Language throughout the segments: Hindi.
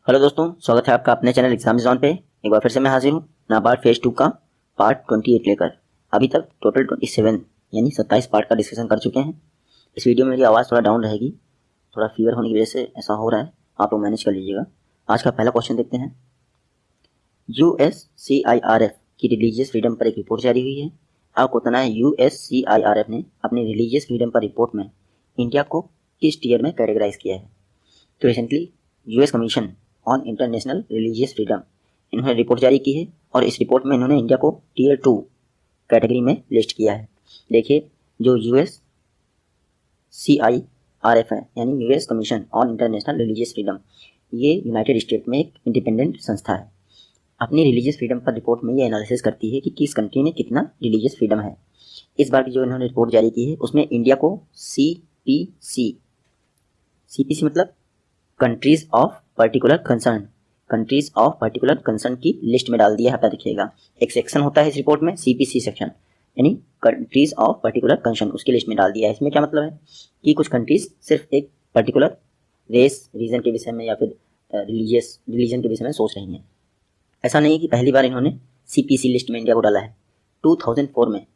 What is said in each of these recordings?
हेलो दोस्तों, स्वागत है आपका अपने चैनल एग्जाम जोन पे। एक बार फिर से मैं हाजिर हूँ नाबार्ड फेज 2 का पार्ट 28 लेकर। अभी तक टोटल 27 यानी 27 पार्ट का डिस्कशन कर चुके हैं। इस वीडियो में मेरी आवाज़ थोड़ा डाउन रहेगी, थोड़ा फीवर होने की वजह से ऐसा हो रहा है, आप लोग मैनेज कर लीजिएगा। आज का पहला क्वेश्चन देखते हैं। USCIRF की रिलीजियस फ्रीडम पर एक रिपोर्ट जारी हुई है। आपको बताना है USCIRF ने अपनी रिलीजियस फ्रीडम पर रिपोर्ट में इंडिया को किस टीयर में कैटेगराइज किया है। तो recently US commission on international religious freedom इन्होंने रिपोर्ट जारी की है और इस रिपोर्ट में इन्होंने इंडिया को टीयर 2 कैटेगरी में लिस्ट किया है। देखिए, जो USCIRF है यानी US commission on international religious freedom, ये यूनाइटेड स्टेट में एक इंडिपेंडेंट संस्था है। अपनी रिलीजियस फ्रीडम पर रिपोर्ट में ये एनालिसिस करती है कि किस कंट्री में कितना रिलीजियस फ्रीडम है। इस बार की जो इन्होंने रिपोर्ट जारी की है उसमें इंडिया को CPC मतलब कंट्रीज ऑफ पर्टिकुलर कंसर्न की लिस्ट में डाल दिया है। आप देखिएगा, एक सेक्शन होता है इस रिपोर्ट में CPC सेक्शन, यानी कंट्रीज ऑफ पर्टिकुलर कंसर्न, उसकी लिस्ट में डाल दिया है। इसमें क्या मतलब है कि कुछ कंट्रीज सिर्फ एक पर्टिकुलर रेस रीजन के विषय में या फिर रिलीजन के विषय में सोच रही हैं। ऐसा नहीं कि पहली बार इन्होंने CPC लिस्ट में इंडिया को डाला है। 2004 में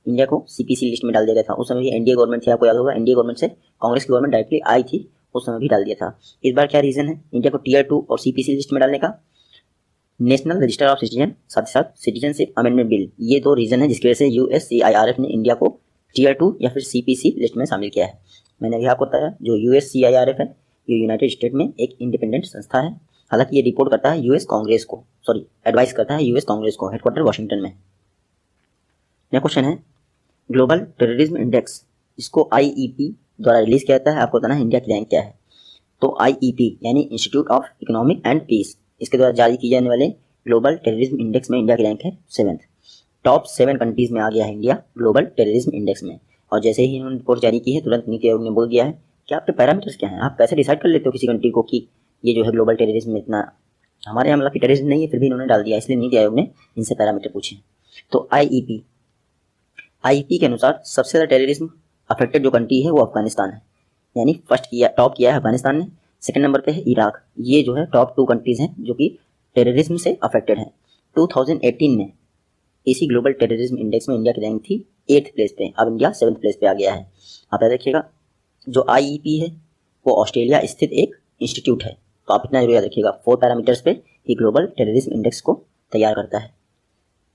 इंडिया को CPC लिस्ट में डाल दिया गया था। उस समय भी एनडीए गवर्नमेंट थी, आपको याद होगा, एनडीए गवर्नमेंट से कांग्रेस की गवर्नमेंट डायरेक्टली आई थी, उस समय भी डाल दिया था। इस बार क्या रीजन है इंडिया को टीयर 2 और CPC लिस्ट में डालने का? नेशनल रजिस्टर ऑफ सिटीजन, साथ ही साथ सिटीजनशिप अमेंडमेंट बिल, ये दो रीजन है जिसकी वजह से USCIRF ने इंडिया को टीयर 2 या फिर CPC लिस्ट में शामिल किया है। मैंने अभी आपको बताया, जो USCIRF है ये यूनाइटेड स्टेट में एक इंडिपेंडेंट संस्था है। हालांकि ये रिपोर्ट करता है एडवाइस करता है यूएस कांग्रेस को, हेडक्वार्टर वॉशिंगटन में। नेक्स्ट क्वेश्चन है, ग्लोबल टेररिज्म इंडेक्स, इसको IEP द्वारा रिलीज किया जाता है। आपको बताना है इंडिया की रैंक क्या है। तो IEP यानी institute of economic and peace, इसके द्वारा जारी की जाने वाले ग्लोबल टेररिज्म इंडेक्स में इंडिया की रैंक है 7th। टॉप 7 कंट्रीज में आ गया है इंडिया ग्लोबल टेररिज्म इंडेक्स में। और जैसे ही इन्होंने रिपोर्ट जारी की है, तुरंत नीति आयोग ने बोल दिया है कि आपके पैरामीटर्स क्या हैं, आप कैसे डिसाइड कर लेते हो किसी कंट्री को कि ये जो है ग्लोबल टेररिज्म में इतना, हमारे यहाँ मतलब कि टेररिज्म नहीं है, फिर भी इन्होंने डाल दिया। इसलिए नीति आयोग ने इनसे पैरामीटर पूछे। तो IEP के अनुसार सबसे ज़्यादा टेररिज्म अफेक्टेड जो कंट्री है वो अफगानिस्तान है, यानी टॉप किया है अफगानिस्तान ने। सेकंड नंबर पे है इराक। ये जो है टॉप 2 कंट्रीज हैं जो कि टेररिज्म से अफेक्टेड हैं। 2018 में इसी ग्लोबल टेररिज्म इंडेक्स में इंडिया की रैंक थी 8th प्लेस पे, अब इंडिया 7th प्लेस पे आ गया है। आप याद रखिएगा, जो IEP है वो ऑस्ट्रेलिया स्थित एक इंस्टीट्यूट है। तो आप इतना जरूर याद रखिएगा, 4 पैरामीटर्स पे ही ग्लोबल टेररिज्म इंडेक्स को तैयार करता है।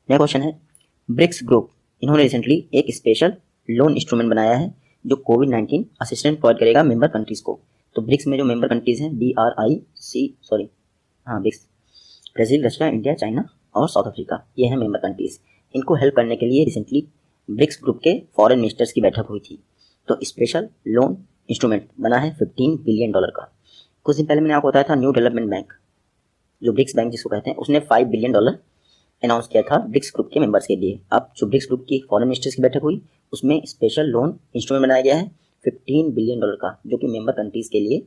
नेक्स्ट क्वेश्चन है, ब्रिक्स ग्रुप, इन्होंने रिसेंटली एक स्पेशल लोन इंस्ट्रूमेंट बनाया है जो कोविड-19 असिस्टेंस प्रोवाइड करेगा मेंबर कंट्रीज को। तो ब्रिक्स में जो मेंबर कंट्रीज हैं BRICS, Brazil, Russia, India, China और साउथ अफ्रीका, ये हैं मेंबर कंट्रीज। इनको हेल्प करने के लिए रिसेंटली ब्रिक्स ग्रुप के फॉरेन मिनिस्टर्स की बैठक हुई थी। तो स्पेशल लोन इंस्ट्रूमेंट बना है $15 बिलियन का। कुछ दिन पहले मैंने आपको बताया था, न्यू डेवलपमेंट बैंक, जो ब्रिक्स बैंक जिसको कहते हैं, उसने $5 बिलियन अनाउंस किया था ब्रिक्स ग्रुप के मेंबर्स के लिए। अब जो ब्रिक्स ग्रुप की फॉरेन मिनिस्टर्स की बैठक हुई, उसमें स्पेशल लोन इंस्ट्रूमेंट बनाया गया है $15 बिलियन का, जो कि मेंबर कंट्रीज के लिए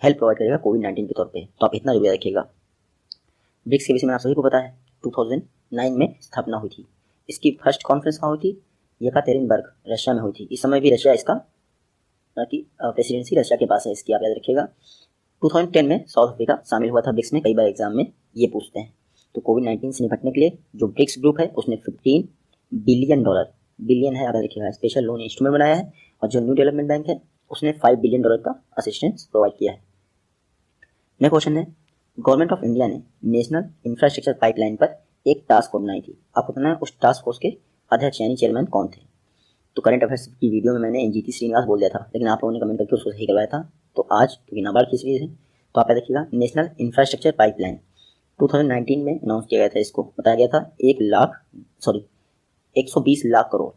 हेल्प प्रोवाइड करेगा कोविड-19 के तौर पे। तो आप इतना जरूर रखिएगा। ब्रिक्स के विषय में आप सभी को पता है, 2009 में स्थापना हुई थी। इसकी फर्स्ट कॉन्फ्रेंस कहाँ हुई थी? येकातेरिनबर्ग, रशिया में हुई थी। इस समय भी रशिया इसका प्रेसिडेंसी रशिया के पास है इसकी, आप याद रखिएगा। 2010 में साउथ अफ्रीका शामिल हुआ था ब्रिक्स में। कई बार एग्जाम में ये पूछते हैं। तो कोविड-19 से निपटने के लिए जो ब्रिक्स ग्रुप है उसने $15 बिलियन, बिलियन है, याद रखिएगा, स्पेशल लोन इंस्ट्रूमेंट बनाया है। और जो न्यू डेवलपमेंट बैंक है उसने $5 बिलियन का असिस्टेंस प्रोवाइड किया है। नेक्स्ट क्वेश्चन है, गवर्नमेंट ऑफ इंडिया ने नेशनल इंफ्रास्ट्रक्चर पाइपलाइन पर एक टास्क फोर्स बनाई थी। आपको पता है उस टास्क फोर्स के अध्यक्ष यानी चेयरमैन कौन थे? तो करंट अफेयर्स की वीडियो में मैंने NGT श्रीनिवास बोल दिया था, लेकिन आप लोगों ने कमेंट करके उसको सही करवाया था। तो आज क्योंकि नाबार्ड की सीरीज है, तो आप देखिएगा, नेशनल इंफ्रास्ट्रक्चर पाइपलाइन 2019 में अनाउंस किया गया था। इसको बताया गया था 120 लाख करोड़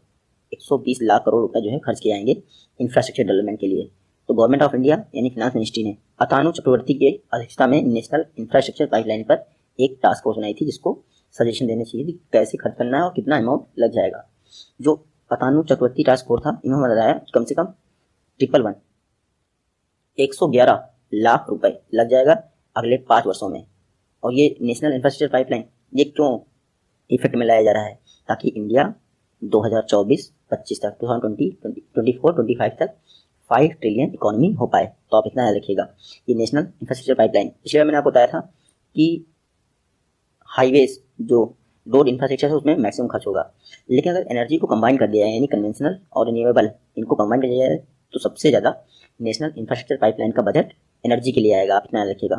रुपए जो है खर्च किए जाएंगे इंफ्रास्ट्रक्चर डेवलपमेंट के लिए। तो गवर्नमेंट ऑफ इंडिया यानी फिनांस मिनिस्ट्री ने अतानु चक्रवर्ती के अध्यक्षता में नेशनल इंफ्रास्ट्रक्चर पाइपलाइन पर एक टास्क फोर्स बनाई थी, जिसको सजेशन देने चाहिए कि कैसे खर्च करना है और कितना अमाउंट लग जाएगा। जो अतानु चक्रवर्ती टास्क फोर्स था, इन्होंने बताया कम से कम 111 लाख रुपए लग जाएगा अगले 5 वर्षों में। और ये नेशनल इंफ्रास्ट्रक्चर पाइपलाइन ये क्यों इफेक्ट में लाया जा रहा है? ताकि इंडिया 2024-25 तक, 2024-25 तक 5 ट्रिलियन इकोनॉमी हो पाए। तो आप इतना याद रखिएगा। ये नेशनल इंफ्रास्ट्रक्चर पाइपलाइन, पिछले बार मैंने आपको बताया था कि हाईवेज जो रोड इंफ्रास्ट्रक्चर है उसमें मैक्सिमम खर्च होगा, लेकिन अगर एनर्जी को कंबाइन कर दिया है यानी कन्वेंशनल और रिन्यूएबल इनको कंबाइन कर दिया है तो सबसे ज़्यादा नेशनल इंफ्रास्ट्रक्चर पाइपलाइन का बजट एनर्जी के लिए आएगा। आप इतना याद रखिएगा।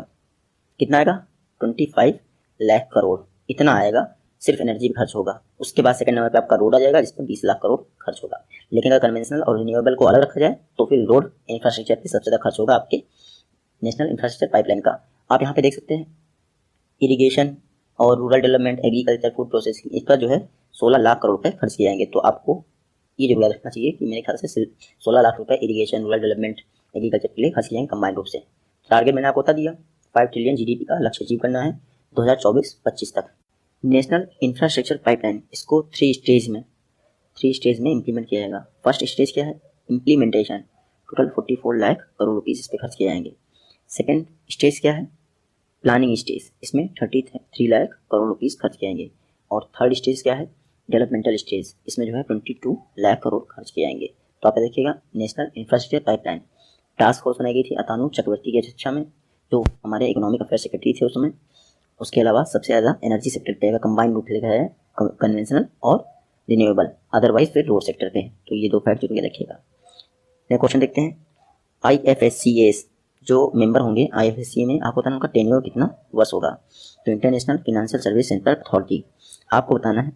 कितना आएगा? 25 लाख करोड़, इतना आएगा सिर्फ एनर्जी पे खर्च होगा। उसके बाद सेकंड नंबर पे आपका रोड आ जाएगा जिसमें 20 लाख करोड़ खर्च होगा। लेकिन अगर कन्वेंशनल और रिन्यूएबल को अलग रखा जाए तो फिर रोड इंफ्रास्ट्रक्चर पे सबसे ज़्यादा खर्च होगा आपके नेशनल इंफ्रास्ट्रक्चर पाइपलाइन का। आप यहाँ पे देख सकते हैं इरिगेशन और rural development, agriculture, food processing, इस पर जो है 16 लाख करोड़ रुपए खर्च किए जाएंगे। तो आपको ये जरूर याद रखना चाहिए कि मेरे ख्याल से 16 लाख रुपए इरिगेशन, रूरल डेवलपमेंट, एग्रीकल्चर के लिए खर्च किए जाएंगे कंबाइंड रूप से। टारगेट मैंने आपको बता दिया, 5 ट्रिलियन जीडीपी का लक्ष्य अचीव करना है 2024-25 तक। नेशनल इंफ्रास्ट्रक्चर पाइपलाइन इसको 3 स्टेज में इंप्लीमेंट किया जाएगा। फर्स्ट स्टेज क्या है? Implementation, total 44 lakh crore rupees इस पर खर्च किए जाएंगे। सेकेंड स्टेज क्या है? प्लानिंग स्टेज, इसमें 33 लाख करोड़ रुपीज़ खर्च किए जाएंगे। और थर्ड स्टेज क्या है? डेवलपमेंटल स्टेज, इसमें जो है 22 लाख करोड़ खर्च किए जाएंगे। तो आप देखिएगा national infrastructure pipeline task force बनाई गई थी अतानु चक्रवर्ती की अध्यक्षता में, जो हमारे इकोनॉमिक अफेयर सेक्रेटरी थे उस समय। उसके अलावा सबसे ज़्यादा एनर्जी सेक्टर पे कंबाइंड रूप लिखा है कन्वेंशनल और रिन्यूएबल, अदरवाइज फिर रोड सेक्टर पे। तो ये 2 फैक्ट जरूर रखिएगा। नेक्स्ट क्वेश्चन देखते हैं। IFSCAs जो मेंबर होंगे IFSCA में, आपको बताना उनका टेन्योर कितना वर्ष होगा। तो international financial service centre authority, आपको बताना है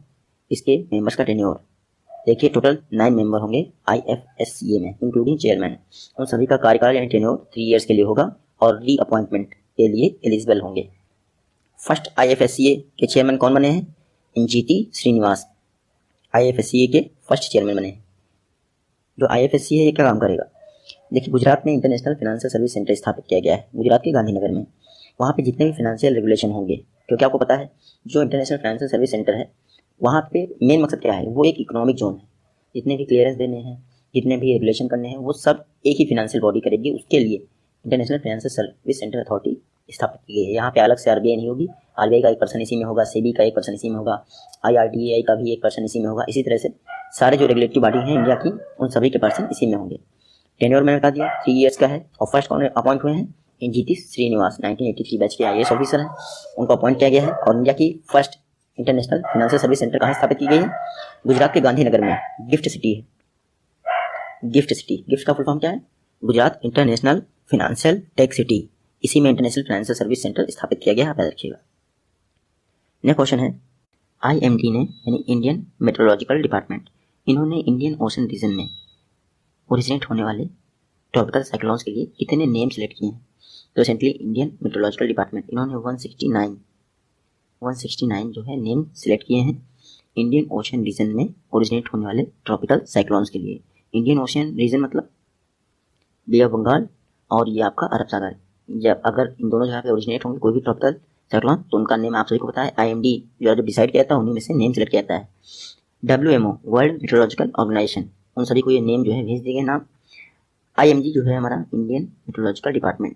इसके मेंबर्स का टेन्योर। देखिए टोटल 9 मेंबर होंगे IFSCA में इंक्लूडिंग चेयरमैन। उन सभी का कार्यकाल यानी टेन्योर 3 ईयर्स के लिए होगा और रीअपॉइंटमेंट के लिए एलिजिबल होंगे। फर्स्ट IFSCA के चेयरमैन कौन बने हैं? इंजीती श्रीनिवास IFSCA के फर्स्ट चेयरमैन बने हैं। जो IFSCA है ये क्या काम करेगा? देखिए गुजरात में इंटरनेशनल फाइनेंशियल सर्विस सेंटर स्थापित किया गया है, गुजरात के गांधीनगर में। वहाँ पे जितने भी फाइनेंशियल रेगुलेशन होंगे, क्योंकि आपको पता है जो इंटरनेशनल फाइनेंशियल सर्विस सेंटर है वहाँ पे मेन मकसद क्या है? वो एक इकोनॉमिक जोन है। जितने भी क्लियरेंस देने हैं, जितने भी रेगुलेशन करने हैं, वो सब एक ही फाइनेंशियल बॉडी करेगी। उसके लिए international financial service centre authority स्थापित की गई है। यहाँ पे अलग से RBI नहीं होगी, RBI का 1 पर्सन इसी में होगा, सेबी का 1 पर्सन इसी में होगा, IRDAI का भी 1 पर्सन इसी में होगा। इसी तरह से सारे जो रेगुलेटरी बॉडी हैं इंडिया की, उन सभी के पर्सन इसी में होंगे। टेन्योर मैंने बता दिया 3 ईयर्स का है। और फर्स्ट कौन अपॉइंट हुए हैं? इंजीती श्रीनिवास 1983 बैच के IAS ऑफिसर हैं, उनको अपॉइंट किया गया है। और इंडिया की first international financial service centre कहाँ स्थापित की गई है? गुजरात के गांधीनगर में, गिफ्ट सिटी है। गिफ्ट सिटी, गिफ्ट का फुल फॉर्म क्या है? Gujarat international financial tech city, इसी में इंटरनेशनल फाइनेंशियल सर्विस सेंटर स्थापित किया गया है, आप याद रखिएगा। नेक्स्ट क्वेश्चन है IMD ने यानी इंडियन मेट्रोलॉजिकल डिपार्टमेंट, इन्होंने इंडियन ओशन रीजन में ओरिजिनेट होने वाले ट्रॉपिकल साइक्लोन्स के लिए कितने नेम सेलेक्ट किए हैं? तो रिसेंटली इंडियन मेट्रोलॉजिकल डिपार्टमेंट इन्होंने 169 जो है नेम सेलेक्ट किए हैं इंडियन ओशन रीजन में ओरिजिनेट होने वाले ट्रॉपिकल साइक्लोन्स के लिए। इंडियन ओशन रीजन मतलब बे ऑफ बंगाल और ये आपका अरब सागर। जब अगर इन दोनों जगह पे ओरिजिनेट होंगे कोई भी ट्रॉपिकल साइक्लोन तो उनका नेम आप सभी को पता है IMD जो डिसाइड किया था उन्हीं में से नेम सेलेक्ट किया जाता है। WMO वर्ल्ड मेट्रोलॉजिकल ऑर्गेनाइजेशन, उन सभी को ये नेम जो है भेज दिए गए नाम। IMD जो है हमारा इंडियन मेट्रोलॉजिकल डिपार्टमेंट।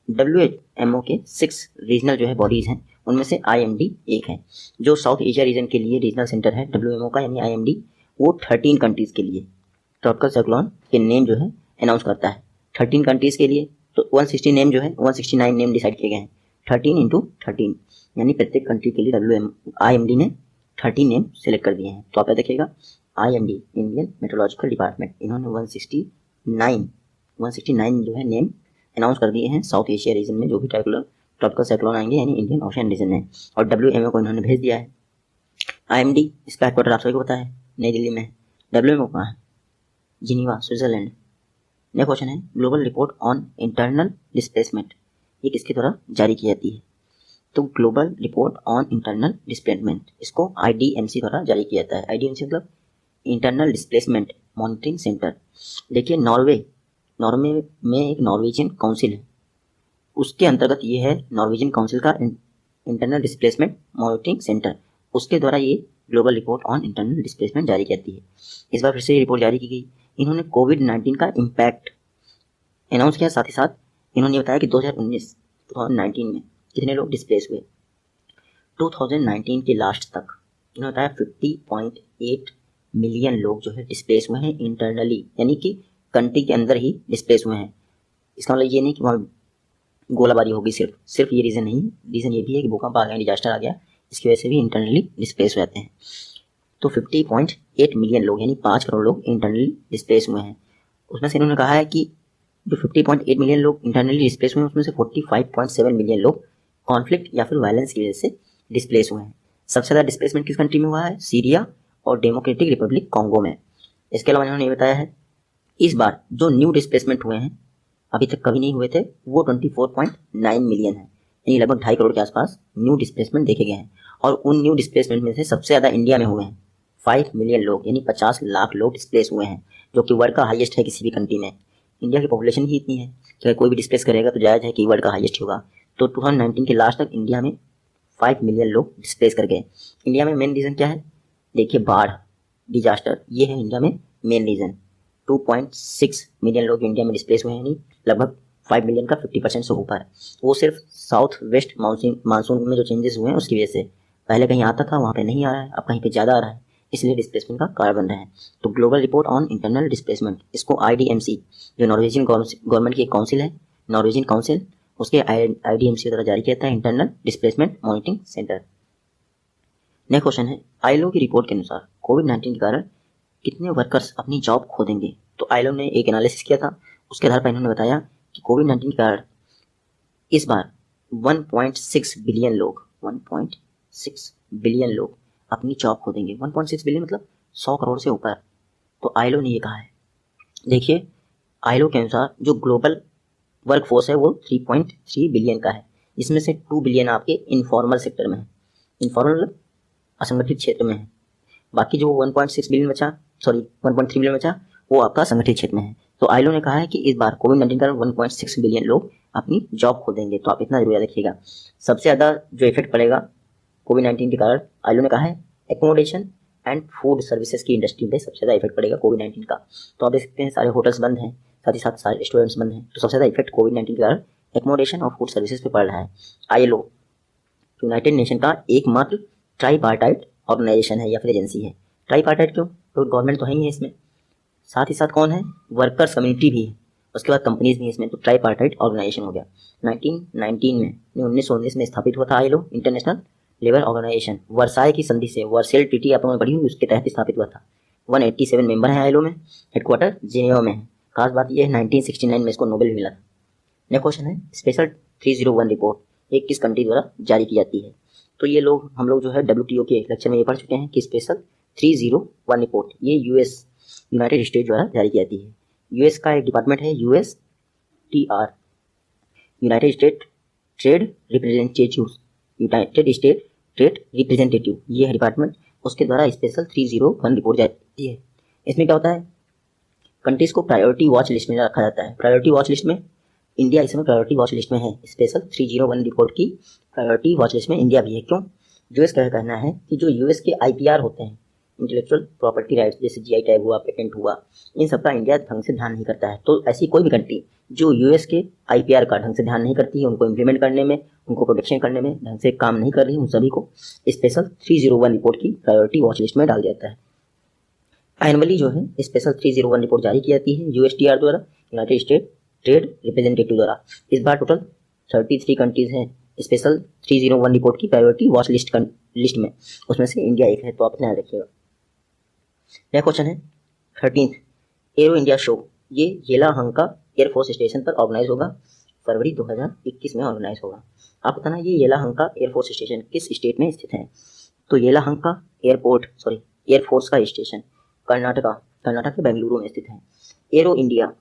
WMO के 6 रीजनल जो है बॉडीज़ हैं, उनमें से IMD एक है। जो साउथ एशिया रीजन के लिए रीजनल सेंटर है WMO का यानी IMD, वो 13 कंट्रीज़ के लिए ट्रॉपिकल साइक्लोन के नेम जो है अनाउंस करता है 13 कंट्रीज़ के लिए। तो 160 नेम जो है 169 नेम डिसाइड किए गए हैं 13 × 13, यानी प्रत्येक कंट्री के लिए IMD ने 13 नेम सेलेक्ट कर दिए हैं। तो आप देखिएगा IMD इंडियन मेट्रोलॉजिकल डिपार्टमेंट इन्होंने 169 जो है नेम अनाउंस कर दिए हैं साउथ एशिया रीजन में जो भी ट्रॉपिकल साइक्लोन आएंगे यानी इंडियन ओशन रीजन में। और WMO को इन्होंने भेज दिया है। IMD इसका हेडक्वार्टर आप सभी को पता है नई दिल्ली में है। WMO कहाँ है? Geneva Switzerland. नेक्स्ट क्वेश्चन है global report on internal displacement, ये किसके द्वारा जारी की जाती है? तो global report on internal displacement इसको IDMC द्वारा जारी किया जाता है। IDMC मतलब इंटरनल डिस्प्लेसमेंट मॉनिटरिंग सेंटर। देखिए नॉर्वे में एक नॉर्वेजियन काउंसिल है, उसके अंतर्गत ये है नॉर्वेजियन काउंसिल का इंटरनल डिस्प्लेसमेंट मॉनिटरिंग सेंटर, उसके द्वारा ये global report on internal displacement जारी की जाती है। इस बार फिर से ये रिपोर्ट जारी की गई। इन्होंने कोविड-19 का इम्पैक्ट अनाउंस किया, साथ ही साथ इन्होंने बताया कि 2019 में कितने लोग डिस्प्लेस हुए। 2019 के लास्ट तक इन्होंने बताया 50.8 मिलियन लोग जो है डिस्प्लेस हुए हैं इंटरनली, यानी कि कंट्री के अंदर ही डिस्प्लेस हुए हैं। इसका मतलब ये नहीं कि वहाँ गोलाबारी होगी, सिर्फ ये रीज़न नहीं, रीज़न ये भी है कि भूकंप आ गया, डिजास्टर आ गया, इसकी वजह से भी इंटरनली डिस्प्लेस हो जाते हैं। तो 50.8 मिलियन लोग यानी 5 करोड़ लोग इंटरनली डिस्प्लेस हुए हैं। उसमें से इन्होंने कहा है कि जो 50.8 मिलियन लोग इंटरनली डिस्प्लेस हुए हैं उसमें से 45.7 मिलियन लोग कॉन्फ्लिक्ट या फिर वायलेंस की वजह से डिस्प्लेस हुए हैं। सबसे ज़्यादा डिस्प्लेसमेंट किस कंट्री में हुआ है? सीरिया और डेमोक्रेटिक रिपब्लिक कॉन्गो में। इसके अलावा इन्होंने ये बताया है इस बार जो न्यू डिस्प्लेसमेंट हुए हैं अभी तक कभी नहीं हुए थे वो 24.9 मिलियन है, यानी लगभग 2.5 करोड़ के आसपास न्यू डिस्प्लेसमेंट देखे गए हैं। और उन न्यू डिस्प्लेसमेंट में से सबसे ज़्यादा इंडिया में हुए हैं, 5 मिलियन लोग यानी 50 लाख लोग डिस्प्लेस हुए हैं, जो कि वर्ल्ड का हाईएस्ट है किसी भी कंट्री में। इंडिया की पॉपुलेशन ही इतनी है कि कोई भी डिस्प्लेस करेगा तो जायज़ है कि वर्ल्ड का हाईएस्ट होगा। तो 2019 के लास्ट तक इंडिया में 5 मिलियन लोग डिस्प्लेस कर गए। इंडिया में मेन रीज़न क्या है? देखिए, बाढ़, डिजास्टर, ये है इंडिया में मेन रीज़न। 2.6 मिलियन लोग इंडिया में डिस्प्लेस हुए हैं, यानी लगभग 5 मिलियन का 50% से ऊपर। वो सिर्फ साउथ वेस्ट मानसून में जो चेंजेस हुए हैं उसकी वजह से। पहले कहीं आता था, वहाँ पे नहीं आ रहा है, अब कहीं पे ज़्यादा आ रहा है, इसलिए डिस्प्लेसमेंट का कारण बन रहा है। तो global report on internal displacement, इसको IDMC जो नॉर्वेजियन गवर्नमेंट की एक काउंसिल है, नॉर्वेजियन काउंसिल, उसके IDMC द्वारा जारी किया था internal displacement monitoring centre. Next question है, ILO की रिपोर्ट के अनुसार कोविड-19 के कारण कितने वर्कर्स अपनी जॉब खो देंगे? तो ILO ने एक एनालिसिस किया था, उसके आधार पर इन्होंने बताया कि कोविड-19 के कारण इस बार 1.6 बिलियन लोग 1.6 बिलियन लोग अपनी जॉब खो देंगे। 1.6 बिलियन मतलब 100 करोड़ से ऊपर। तो ILO ने ये कहा है। देखिए, ILO के अनुसार जो ग्लोबल वर्क फोर्स है वो 3.3 बिलियन का है, इसमें से 2 बिलियन आपके इनफॉर्मल सेक्टर में है, इनफॉर्मल मतलब असंगठित क्षेत्र में है। बाकी जो 1.6 बिलियन बचा, 1.3 बिलियन बचा, वो आपका संगठित क्षेत्र में है। तो ILO ने कहा है कि इस बार कोविड-19 का 1.6 बिलियन लोग अपनी जॉब खो देंगे। तो आप इतना जरूर याद रखिएगा। सबसे ज़्यादा जो इफेक्ट पड़ेगा कोविड-19 के कारण, ILO ने कहा है एकोमोडेशन एंड फूड सर्विसेज की इंडस्ट्री पे सबसे ज़्यादा इफेक्ट पड़ेगा कोविड-19 का। तो आप देख सकते हैं सारे होटल्स बंद हैं, साथ ही साथ सारे रेस्टोरेंट्स बंद हैं। तो सबसे ज़्यादा इफेक्ट कोविड-19 के कारण एकोमोडेशन और फूड सर्विसेज पे पड़ रहा है। ILO यूनाइटेड नेशन का एकमात्र ट्राईपार्टाइट ऑर्गेनाइजेशन है या फिर एजेंसी है। ट्राईपार्टाइट क्यों? तो गवर्नमेंट तो है ही है इसमें, साथ ही साथ कौन है? वर्कर्स कम्युनिटी भी है, उसके बाद कंपनीज भी है इसमें। तो ट्राईपार्टाइट ऑर्गेनाइजेशन हो गया। 1919 में 1919 में स्थापित हुआ था ILO, international labour organisation. Versailles की संधि से, वर्सेल ट्रीटी आप लोगों ने पढ़ी हुई, उसके तहत स्थापित हुआ था। 187 मेंबर हैं ILO में, हेडक्वार्टर जिनेवा में है। खास बात यह है 1969 में इसको नोबेल मिला था। नेक्स्ट क्वेश्चन है, स्पेशल 301 रिपोर्ट ये किस कंट्री द्वारा जारी की जाती है? तो ये लोग हम लोग जो है WTO के लेक्चर में ये पढ़ चुके हैं कि स्पेशल 301 रिपोर्ट ये यूनाइटेड स्टेट द्वारा जारी की जाती है। US का एक डिपार्टमेंट है USTR, United state trade representative, United state trade representative, ये है डिपार्टमेंट, उसके द्वारा स्पेशल 301 रिपोर्ट जाती है। इसमें क्या होता है? कंट्रीज को प्रायोरिटी वॉच लिस्ट में रखा जाता है। प्रायोरिटी वॉच लिस्ट में इंडिया इस समय प्रायोरिटी वॉच लिस्ट में है। स्पेशल 301 रिपोर्ट की प्रायोरिटी वॉच लिस्ट में इंडिया भी है। क्यों? यूएस का कहना है कि जो यूएस के IPR होते हैं, इंटेलेक्चुअल प्रॉपर्टी राइट्स, जैसे GI टैग हुआ, पेटेंट हुआ, इन सबका इंडिया ढंग से ध्यान नहीं करता है। तो ऐसी कोई भी कंट्री जो यूएस के IPR का ढंग से ध्यान नहीं करती है, उनको इम्प्लीमेंट करने में, उनको प्रोटेक्शन करने में ढंग से काम नहीं कर रही, उन सभी को स्पेशल 301 रिपोर्ट की प्रायोरिटी वॉच लिस्ट में डाल दिया जाता है। एनुअली जो है स्पेशल 301 रिपोर्ट जारी की जाती है USTR द्वारा, यूनाइटेड स्टेट ट्रेड रिप्रेजेंटेटिव द्वारा। इस बार टोटल 33 कंट्रीज हैं स्पेशल 301 रिपोर्ट की प्रायोरिटी वॉच लिस्ट में, उसमें से इंडिया एक है। तो आप ध्यान रखिएगा। नेक्स्ट क्वेश्चन है 13th एरो इंडिया शो, ये येलाहंका एयरफोर्स स्टेशन पर ऑर्गेनाइज होगा, फरवरी 2021 में ऑर्गेनाइज होगा। आप बताना ये येलाहंका एयरफोर्स स्टेशन किस स्टेट में स्थित है? तो येलाहंका एयरफोर्स का स्टेशन कर्नाटक के बेंगलुरु में स्थित है। एरो इंडिया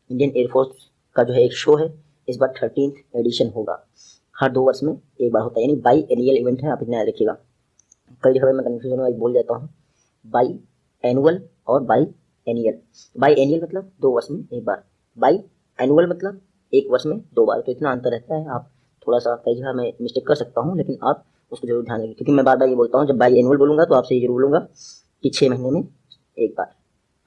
इंडियन एयरफोर्स का जो है एक शो है, इस बार 13th एडिशन होगा। हर 2 वर्ष में एक बार होता है, यानी बाई एनुअल इवेंट है। आप इतना याद रखिएगा, कई जगह मैं कन्फ्यूजन में बोल जाता हूँ, बाई एनुअल और बाई एनियल। बाई एनियल मतलब 2 वर्ष में एक बार, बाई एनुअल मतलब 1 वर्ष में 2 बार। तो इतना अंतर रहता है। आप थोड़ा सा कई जगह मैं मिस्टेक कर सकता हूँ, लेकिन आप उसको जरूर ध्यान रखिए, क्योंकि मैं बार बार ये बोलता हूँ जब बाई एनुअल बोलूँगा तो आपसे ये जरूर बोलूँगा कि 6 महीने में एक बार,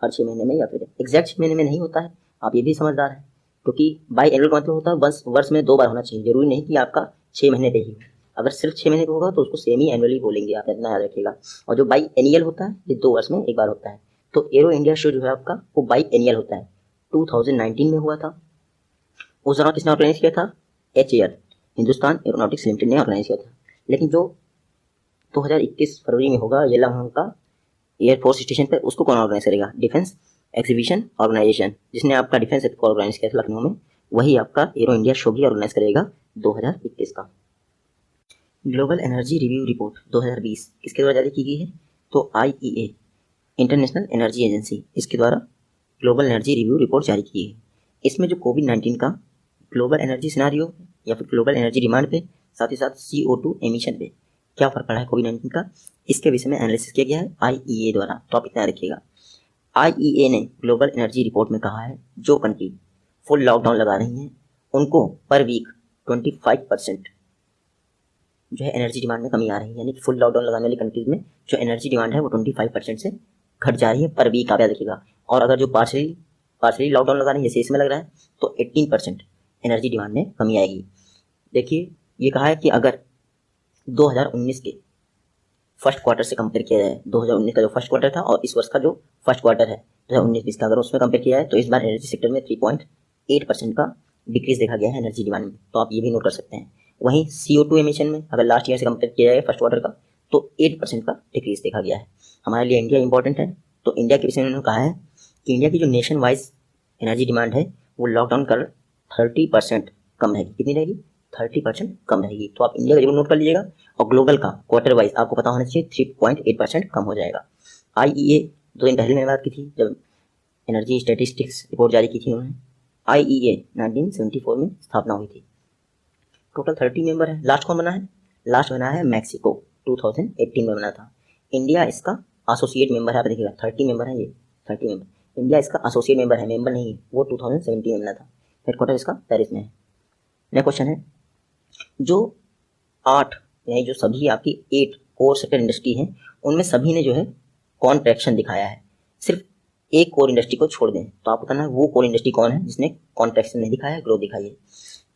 हर 6 महीने में, या फिर एग्जैक्ट 6 महीने में नहीं होता है। आप ये भी समझदार हैं, क्योंकि बाई एनुअल का मतलब होता है बस वर्ष में 2 बार होना चाहिए, जरूरी नहीं कि आपका 6 महीने पे ही हो। अगर सिर्फ 6 महीने का होगा तो उसको सेमी एनुअली बोलेंगे, आप इतना याद रखिएगा। और जो बाई एनियल होता है ये 2 वर्ष में एक बार होता है। तो एरो इंडिया शो जो है आपका वो बाई एनियल होता है, 2019 में हुआ था। उस दौरान किसने ऑर्गेनाइज किया था? HAL, हिंदुस्तान एरोनॉटिक्स लिमिटेड ने ऑर्गेनाइज किया था। लेकिन जो 2021 फरवरी में होगा येलाम का एयरफोर्स स्टेशन पे, उसको कौन ऑर्गेनाइज करेगा? डिफेंस एग्जीबिशन ऑर्गेनाइजेशन, जिसने आपका डिफेंस एक्सपो को ऑर्गेनाइज किया था लखनऊ में, वही आपका एरो इंडिया शो भी ऑर्गेनाइज करेगा 2021 का। ग्लोबल एनर्जी रिव्यू रिपोर्ट 2020 किसके द्वारा जारी की गई है? तो IEA, इंटरनेशनल एनर्जी एजेंसी, इसके द्वारा ग्लोबल एनर्जी रिव्यू रिपोर्ट जारी की है। इसमें जो कोविड-19 का ग्लोबल एनर्जी सिनारियो या फिर ग्लोबल एनर्जी डिमांड पे, साथ ही साथ CO2 एमिशन पे क्या फर्क पड़ा है कोविड-19 का, इसके विषय में एनालिसिस किया गया है IEA द्वारा। तो आप इतना रखिएगा। IEA ने ग्लोबल एनर्जी रिपोर्ट में कहा है जो कंट्री फुल लॉकडाउन लगा रही हैं उनको पर वीक 25% जो है एनर्जी डिमांड में कमी आ रही है। यानी कि फुल लॉकडाउन लगाने वाली कंट्रीज में जो एनर्जी डिमांड है वो 25% से घट जा रही है पर वीक, आप याद रखिएगा। और अगर जो पार्शली लॉकडाउन लगा रही है, जैसे इसमें लग रहा है, तो 18% एनर्जी डिमांड में कमी आएगी। देखिए, ये कहा है कि अगर 2019 के फर्स्ट क्वार्टर से कंपेयर किया जाए, 2019 का जो फर्स्ट क्वार्टर था और इस वर्ष का जो फर्स्ट क्वार्टर है 2019-20 का, अगर उसमें कंपेयर किया जाए तो इस बार एनर्जी सेक्टर में 3.8% का डिक्रीज देखा गया है एनर्जी डिमांड में। तो आप ये भी नोट कर सकते हैं। वहीं CO2 एमिशन में अगर लास्ट ईयर से कंपेयर किया जाए फर्स्ट क्वार्टर का, तो 8% का डिक्रीज देखा गया है। हमारे लिए इंडिया इंपॉर्टेंट है, तो इंडिया के विषय में उन्होंने कहा है कि इंडिया की जो नेशन वाइज एनर्जी डिमांड है वो लॉकडाउन कर 30% कम रहेगी। कितनी रहेगी? 30% कम रहेगी। तो आप इंडिया का जरूर नोट कर लीजिएगा। और ग्लोबल का क्वार्टर वाइज आपको पता होना चाहिए 3.8% कम हो जाएगा। IEA 2 दिन पहले मैंने बात की थी जब एनर्जी स्टैटिस्टिक्स रिपोर्ट जारी की थी उन्होंने। IEA 1974 में स्थापना हुई थी। टोटल 30 मेंबर है। लास्ट कौन बना है? लास्ट बना है मैक्सिको, 2018 में बना था। इंडिया इसका एसोसिएट मेंबर है। आप देखिएगा 30 मेंबर है, ये 30 मेंबर। इंडिया इसका एसोसिएट मेंबर है, मेंबर नहीं है। वो 2017 में बना था। हेडक्वार्टर इसका पेरिस में है। नेक्स्ट क्वेश्चन है, जो 8 यानी जो सभी आपकी 8 कोर सेक्टर इंडस्ट्री हैं उनमें सभी ने जो है कॉन्ट्रैक्शन दिखाया है। सिर्फ एक कोर इंडस्ट्री को छोड़ दें तो आप बताना वो कोर इंडस्ट्री कौन है जिसने कॉन्ट्रैक्शन नहीं दिखाया है, ग्रोथ दिखाई है।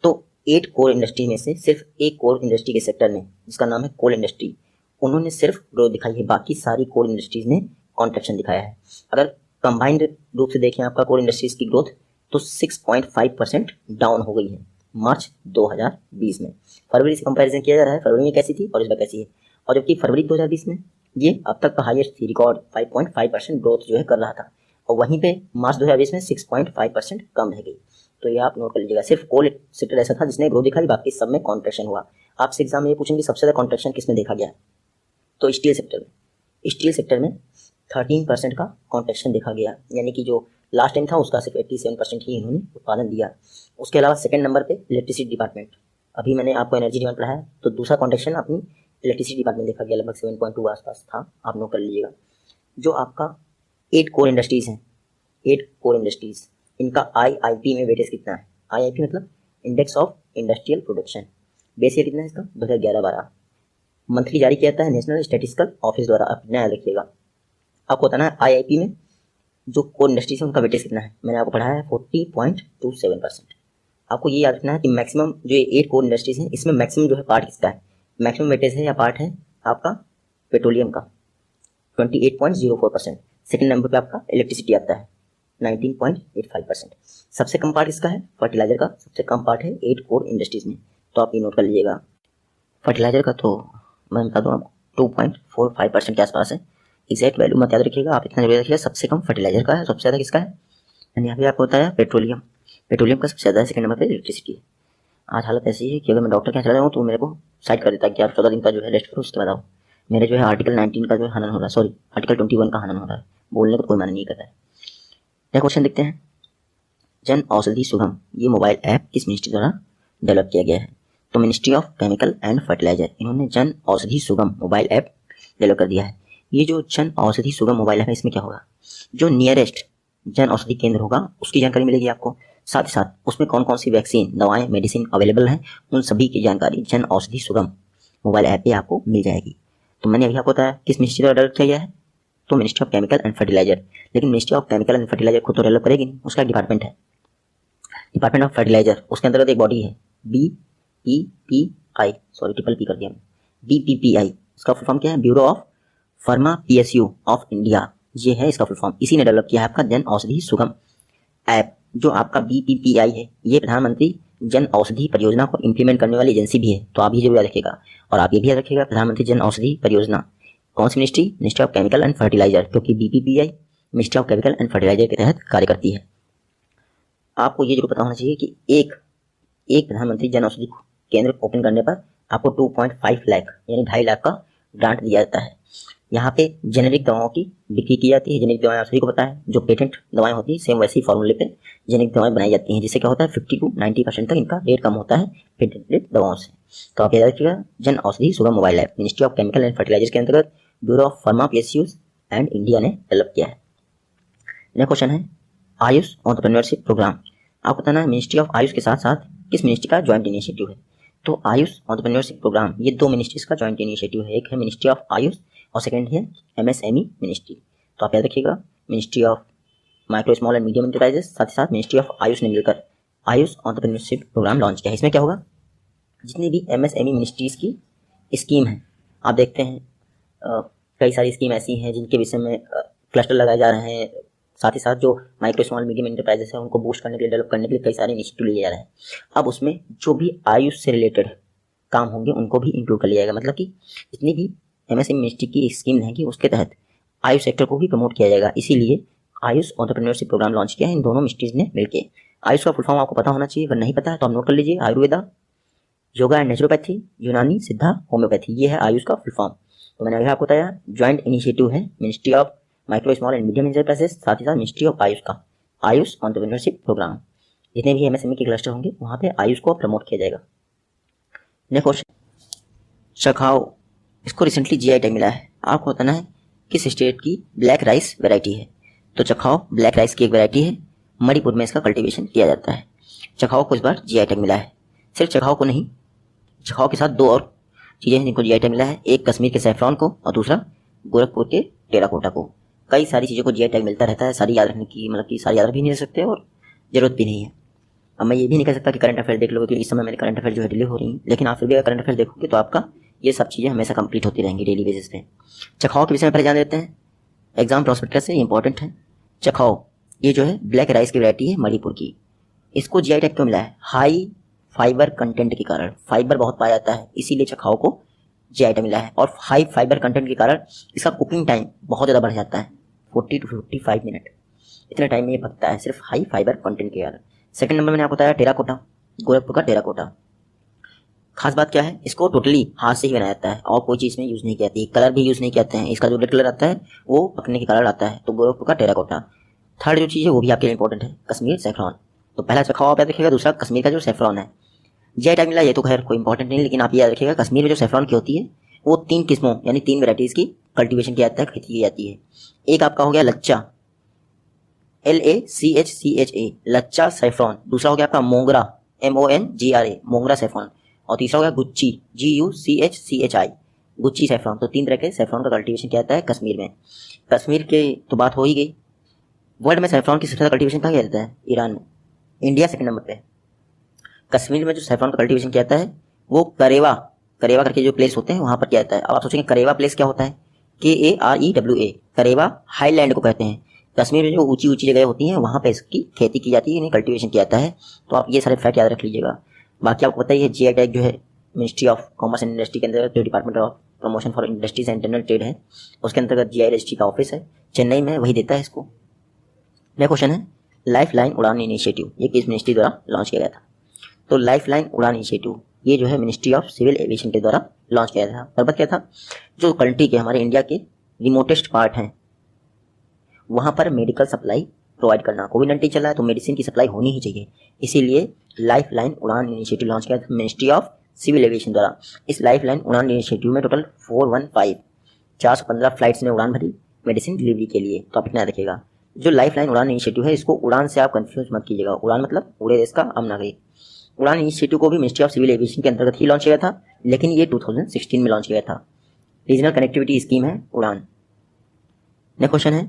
तो 8 कोर इंडस्ट्री में से सिर्फ एक कोर इंडस्ट्री के सेक्टर ने, जिसका नाम है कोल इंडस्ट्री, उन्होंने सिर्फ ग्रोथ दिखाई है। बाकी सारी कोर इंडस्ट्रीज ने कॉन्ट्रैक्शन दिखाया है। अगर कंबाइंड रूप से देखें आपका कोर इंडस्ट्रीज की ग्रोथ, तो 6.5% डाउन हो गई है मार्च 2020 में। फरवरी से कंपैरिजन किया जा रहा है, फरवरी में कैसी थी और इस बार कैसी है। और जबकि फरवरी 2020 में ये अब तक का हाईएस्ट थी, रिकॉर्ड 5.5% ग्रोथ जो है कर रहा था। और वहीं पे मार्च 2020 में 6.5% कम रह गई। तो ये आप नोट कर लीजिएगा। सिर्फ कोल सेक्टर ऐसा था जिसने ग्रोथ दिखाई, बाकी सब में कॉन्ट्रैक्शन हुआ। आपसे एग्जाम में ये पूछेंगे सबसे ज़्यादा कॉन्ट्रैक्शन किसमें देखा गया, तो स्टील सेक्टर में। स्टील सेक्टर में 13% का कॉन्ट्रैक्शन देखा गया। यानी कि जो लास्ट टाइम था उसका सिर्फ 87% ही इन्होंने उत्पादन दिया। उसके अलावा सेकंड नंबर पे इलेक्ट्रिसिटी डिपार्टमेंट। अभी मैंने आपको एनर्जी डिमांड पढ़ाया, तो दूसरा कॉन्ट्रैक्शन अपनी इलेक्ट्रिसिटी डिपार्टमेंट देखा गया, लगभग 7.2 आसपास था। आप नोट कर लीजिएगा। जो आपका 8 कोर इंडस्ट्रीज हैं, 8 कोर इंडस्ट्रीज, इनका IIP में वेटेज कितना है? IIP मतलब index of industrial production. Base year कितना है इसका? 2011-12। मंथली जारी किया जाता है नेशनल स्टैटिस्टिकल ऑफिस द्वारा। आप याद रखिएगा। आपको बताना है IIP में जो कोर इंडस्ट्रीज है उनका वेटेज कितना है। मैंने आपको पढ़ाया है 40.27%। आपको ये याद रखना है कि मैक्सिमम जो ये 8 कोर इंडस्ट्रीज हैं इसमें मैक्सिमम जो है पार्ट किसका है, मैक्सिमम वेटेज है या पार्ट है आपका पेट्रोलियम का 28.04%। सेकंड नंबर पे आपका इलेक्ट्रिसिटी आता है 19.85%। सबसे कम पार्ट इसका है फर्टिलाइजर का, सबसे कम पार्ट है 8 कोर इंडस्ट्रीज में। तो आप ये नोट कर लीजिएगा। फर्टिलाइजर का तो मैं बता दूँ आपको 2.45% के आसपास है। एग्जैक्ट वैल्यू मत याद रखिएगा, आप इतना जरूर रखिएगा। सबसे कम फर्टिलाइजर का है, सबसे ज़्यादा किसका है, यानी यहाँ पे आपको होता है पेट्रोलियम। पेट्रोलियम का सबसे ज़्यादा है, सेकंड नंबर पे इलेक्ट्रिसिटी है। आज हालत ऐसी है कि अगर मैं डॉक्टर के यहाँ चला जाऊँ तो मेरे को साइड कर देता है कि आप 14 दिन का जो है रेस्ट करो, उसके बाद आओ। मेरे जो है आर्टिकल 19 का जो है हनन हो रहा है, सॉरी आर्टिकल 21 का हनन हो रहा है। बोलने को कोई माना नहीं करता है। क्या क्वेश्चन देखते हैं, जन औषधि सुगम ये मोबाइल ऐप किस मिनिस्ट्री द्वारा डेवलप किया गया है? तो ministry of chemical and fertiliser, इन्होंने Jan Aushadhi Sugam mobile app develop कर दिया है। ये जो जन औषधि सुगम मोबाइल ऐप है इसमें क्या होगा, जो नियरेस्ट जन औषधि केंद्र होगा उसकी जानकारी मिलेगी आपको। साथ ही साथ उसमें कौन कौन सी वैक्सीन, दवाएं, मेडिसिन अवेलेबल हैं, उन सभी की जानकारी जन औषधि सुगम मोबाइल ऐप पे आपको मिल जाएगी। तो मैंने अभी आपको बताया किस मिनिस्ट्री द्वारा डेवलप किया गया है, तो ministry of chemical and fertiliser. लेकिन ministry of chemical and fertiliser खुद तो डेवलप करेगी नहीं, उसका डिपार्टमेंट है डिपार्टमेंट ऑफ फर्टिलाइजर। उसके अंतर्गत एक बॉडी है BPPI, सॉरी ट्रिपल पी कर दिया मैं, BPPI। इसका फुल फॉर्म क्या है, bureau of pharma PSU of India. ये है इसका फुल फॉर्म। इसी ने डेवलप किया है आपका जन औषधि सुगम ऐप। जो आपका BPPI है ये प्रधानमंत्री जन औषधि परियोजना को इम्प्लीमेंट करने वाली एजेंसी भी है, तो आप ये जरूर याद रखिएगा। और आप ये भी याद रखिएगा प्रधानमंत्री जन औषधि परियोजना कौन सी ministry, ministry of chemical and fertiliser, क्योंकि BPPI ministry of chemical and fertiliser के तहत कार्य करती है। आपको ये जरूर पता होना चाहिए कि एक प्रधानमंत्री जन औषधि केंद्र ओपन करने पर आपको 2.5 लाख यानी 2.5 लाख का ग्रांट दिया जाता है। यहाँ पे जेनेरिक दवाओं की बिक्री की जाती है। जेनेरिक दवाएं आप सभी को पता है, जो पेटेंट दवाएं होती है सेम वैसी फॉर्मूले पे जेनेरिक दवाएं बनाई जाती हैं, जिससे क्या होता है 50 to 90% तक इनका रेट कम होता है पेटेंटेड दवाओं से। तो आप याद रखिएगा, Jan Aushadhi Sugam mobile app ministry of chemical and fertiliser के अंतर्गत bureau of pharma PSUs and India ने डेवलप किया है। नेक्स्ट क्वेश्चन है आयुष एंटरप्रेन्योरशिप प्रोग्राम। आपको बताना है मिनिस्ट्री ऑफ आयुष के साथ साथ किस मिनिस्ट्री का ज्वाइंट इनिशिएटिव है। तो आयुष एंटरप्रेन्योरशिप प्रोग्राम ये दो मिनिस्ट्रीज का ज्वाइंट इनिशिएटिव है। एक है मिनिस्ट्री ऑफ आयुष और सेकंड है MSME मिनिस्ट्री। तो आप याद रखिएगा ministry of micro small and medium enterprises साथ ही साथ मिनिस्ट्री ऑफ आयुष ने मिलकर आयुष एंटरप्रेन्योरशिप प्रोग्राम लॉन्च किया है। इसमें क्या होगा, जितनी भी MSME मिनिस्ट्रीज की स्कीम है, आप देखते हैं कई सारी स्कीम ऐसी हैं जिनके विषय में क्लस्टर लगाए जा रहे हैं। साथ ही साथ जो माइक्रो स्मॉल मीडियम एंटरप्राइजेस है उनको बूस्ट करने के लिए, डेवलप करने के लिए कई सारे इनिशिएटिव लिए जा रहे हैं। अब उसमें जो भी आयुष से रिलेटेड काम होंगे उनको भी इंक्लूड कर लिया जाएगा। मतलब कि जितनी भी MSME मिनिस्ट्री की स्कीम रहेगी उसके तहत आयुष सेक्टर को भी प्रमोट किया जाएगा। इसीलिए आयुष एंटरप्रेन्योरशिप प्रोग्राम लॉन्च किया है इन दोनों मिनिस्ट्रीज ने मिलकर। आयुष का फुल फॉर्म आपको पता होना चाहिए, अगर नहीं पता है तो आप नोट कर लीजिए। आयुर्वेदा, योगा एंड नेचुरोपैथी, यूनानी, सिद्धा, होम्योपैथी, ये है आयुष का फुल फॉर्म। तो मैंने अभी आपको बताया ज्वाइंट इनिशिएटिव है ministry of micro small and medium enterprises साथ ही साथ मिनिस्ट्री ऑफ आयुष का आयुष एंटरप्रेन्योरशिप प्रोग्राम। जितने भी MSME के क्लस्टर होंगे वहाँ पे आयुष को प्रमोट किया जाएगा। नेक्स्ट क्वेश्चन, चखाओ, इसको रिसेंटली GI टैग मिला है। आपको बताना है किस स्टेट की ब्लैक राइस वैरायटी है। तो चखाओ ब्लैक राइस की एक वैरायटी है, मणिपुर में इसका कल्टीवेशन किया जाता है। चखाओ को इस बार GI टैग मिला है। सिर्फ चखाओ को नहीं, चखाओ के साथ दो और चीज़ें हैं जिनको GI टैग मिला है, एक कश्मीर के सैफरॉन को और दूसरा गोरखपुर के टेराकोटा को। कई सारी चीज़ों को GI टैग मिलता रहता है, सारी याद रखने की मतलब कि सारी याद भी नहीं रख सकते और ज़रूरत भी नहीं है। अब मैं ये भी नहीं कह सकता कि करंट अफेयर देख लो, क्योंकि इस समय मेरे करंट अफेयर जो है डिले हो रही है, लेकिन आप फिर भी अगर करंट अफेयर देखोगे तो आपका ये सब चीज़ें हमेशा कंप्लीट होती रहेंगी डेली बेसिस पे। चखाओ के विषय में पहले जान लेते हैं, एग्जाम प्रॉस्पेक्टस से इंपॉर्टेंट है। चखाओ ये जो है ब्लैक राइस की वैरायटी है मणिपुर की। इसको GI टैग क्यों मिला है? हाई फाइबर कंटेंट के कारण, फाइबर बहुत पाया जाता है इसीलिए चखाओ को GI टैग मिला है। और हाई फाइबर कंटेंट के कारण इसका कुकिंग टाइम बहुत ज़्यादा बढ़ जाता है, 40 to 55 मिनट, इतने टाइम में ये पकता है सिर्फ हाई फाइबर कंटेंट के कारण। सेकंड नंबर मैंने आपको बताया टेराकोटा, गोरखपुर का टेराकोटा। खास बात क्या है, इसको टोटली हाथ से ही बनाया जाता है और कोई चीज़ में यूज़ नहीं की जाती, कलर भी यूज़ नहीं किया जाते हैं। इसका जो रेड कलर आता है वो पकने के कारण आता है, तो गोरखपुर का टेराकोटा। थर्ड जो चीज़ है वो भी आपके लिए इंपॉर्टेंट है, कश्मीर सैफरॉन। तो पहला चखाओ आप याद रखिएगा, दूसरा कश्मीर का जो सैफरॉन है। GI टैग मिला ये तो खैर कोई इंपॉर्टेंट नहीं, लेकिन आप ये याद रखिएगा कश्मीर में जो सैफरॉन की होती है वो 3 किस्मों यानी 3 वेराइटीज़ की कल्टीवेशन किया जाता है, खेती की जाती है। एक आपका हो गया लच्चा, LACHCHA लच्चा सैफरॉन। दूसरा हो गया आपका मोंगरा, MONGRA मोंगरा सैफरॉन। और तीसरा हो गया गुच्ची, GUCHCHI गुच्ची सैफरॉन। तो 3 तरह के सैफरॉन का कल्टीवेशन किया जाता है कश्मीर में। कश्मीर के तो बात हो ही गई। वर्ल्ड में सैफरॉन की सबसे ज़्यादा कल्टीवेशन कहाँ किया जाता है? ईरान में। इंडिया सेकंड नंबर पे। कश्मीर में जो सैफरॉन का कल्टीवेशन किया जाता है वो करेवा करके जो प्लेस होते हैं वहाँ पर किया जाता है। अब आप सोचेंगे करेवा प्लेस क्या होता है? KAREWA करेवा हाईलैंड को कहते हैं। कश्मीर में जो ऊंची ऊंची जगह होती हैं वहाँ पे इसकी खेती की जाती है, इन्हें कल्टीवेशन किया जाता है। तो आप ये सारे फैक्ट याद रख लीजिएगा। बाकी आपको पता ही है GI टैग जो है ministry of commerce and industry के अंतर्गत जो department of promotion for industries and internal trade है उसके अंतर्गत GI रजिस्ट्री का ऑफिस है चेन्नई में, वही देता है इसको। नेक्स्ट क्वेश्चन है लाइफ लाइन उड़ान इनिशिएटिव, ये किस मिनिस्ट्री द्वारा लॉन्च किया गया था? तो लाइफ लाइन उड़ान इनिशिएटिव ये जो है मिनिस्ट्री ऑफ सिविल एविएशन के द्वारा लॉन्च किया था। पर्पज क्या था? जो कंट्री के हमारे इंडिया के रिमोटेस्ट पार्ट हैं वहाँ पर मेडिकल सप्लाई प्रोवाइड करना। कोविड-19 चल रहा है तो मेडिसिन की सप्लाई होनी ही चाहिए, इसीलिए लाइफ लाइन उड़ान इनिशिएटिव लॉन्च किया था मिनिस्ट्री ऑफ सिविल एविएशन द्वारा। इस लाइफ लाइन उड़ान इनिशिएटिव में टोटल 415 फ्लाइट्स ने उड़ान भरी मेडिसिन डिलीवरी के लिए। तो आप इतना रखिएगा, जो लाइफ लाइन उड़ान इनिशिएटिव है इसको उड़ान से आप कंफ्यूज मत कीजिएगा। उड़ान मतलब उड़े देश का आम नागरिक। उड़ान इनिशिएटिव को भी मिनिस्ट्री ऑफ सिविल एविएशन के अंतर्गत ही लॉन्च किया था, लेकिन ये 2016 में लॉन्च किया था। रीजनल कनेक्टिविटी स्कीम है उड़ान। नेक्स्ट क्वेश्चन है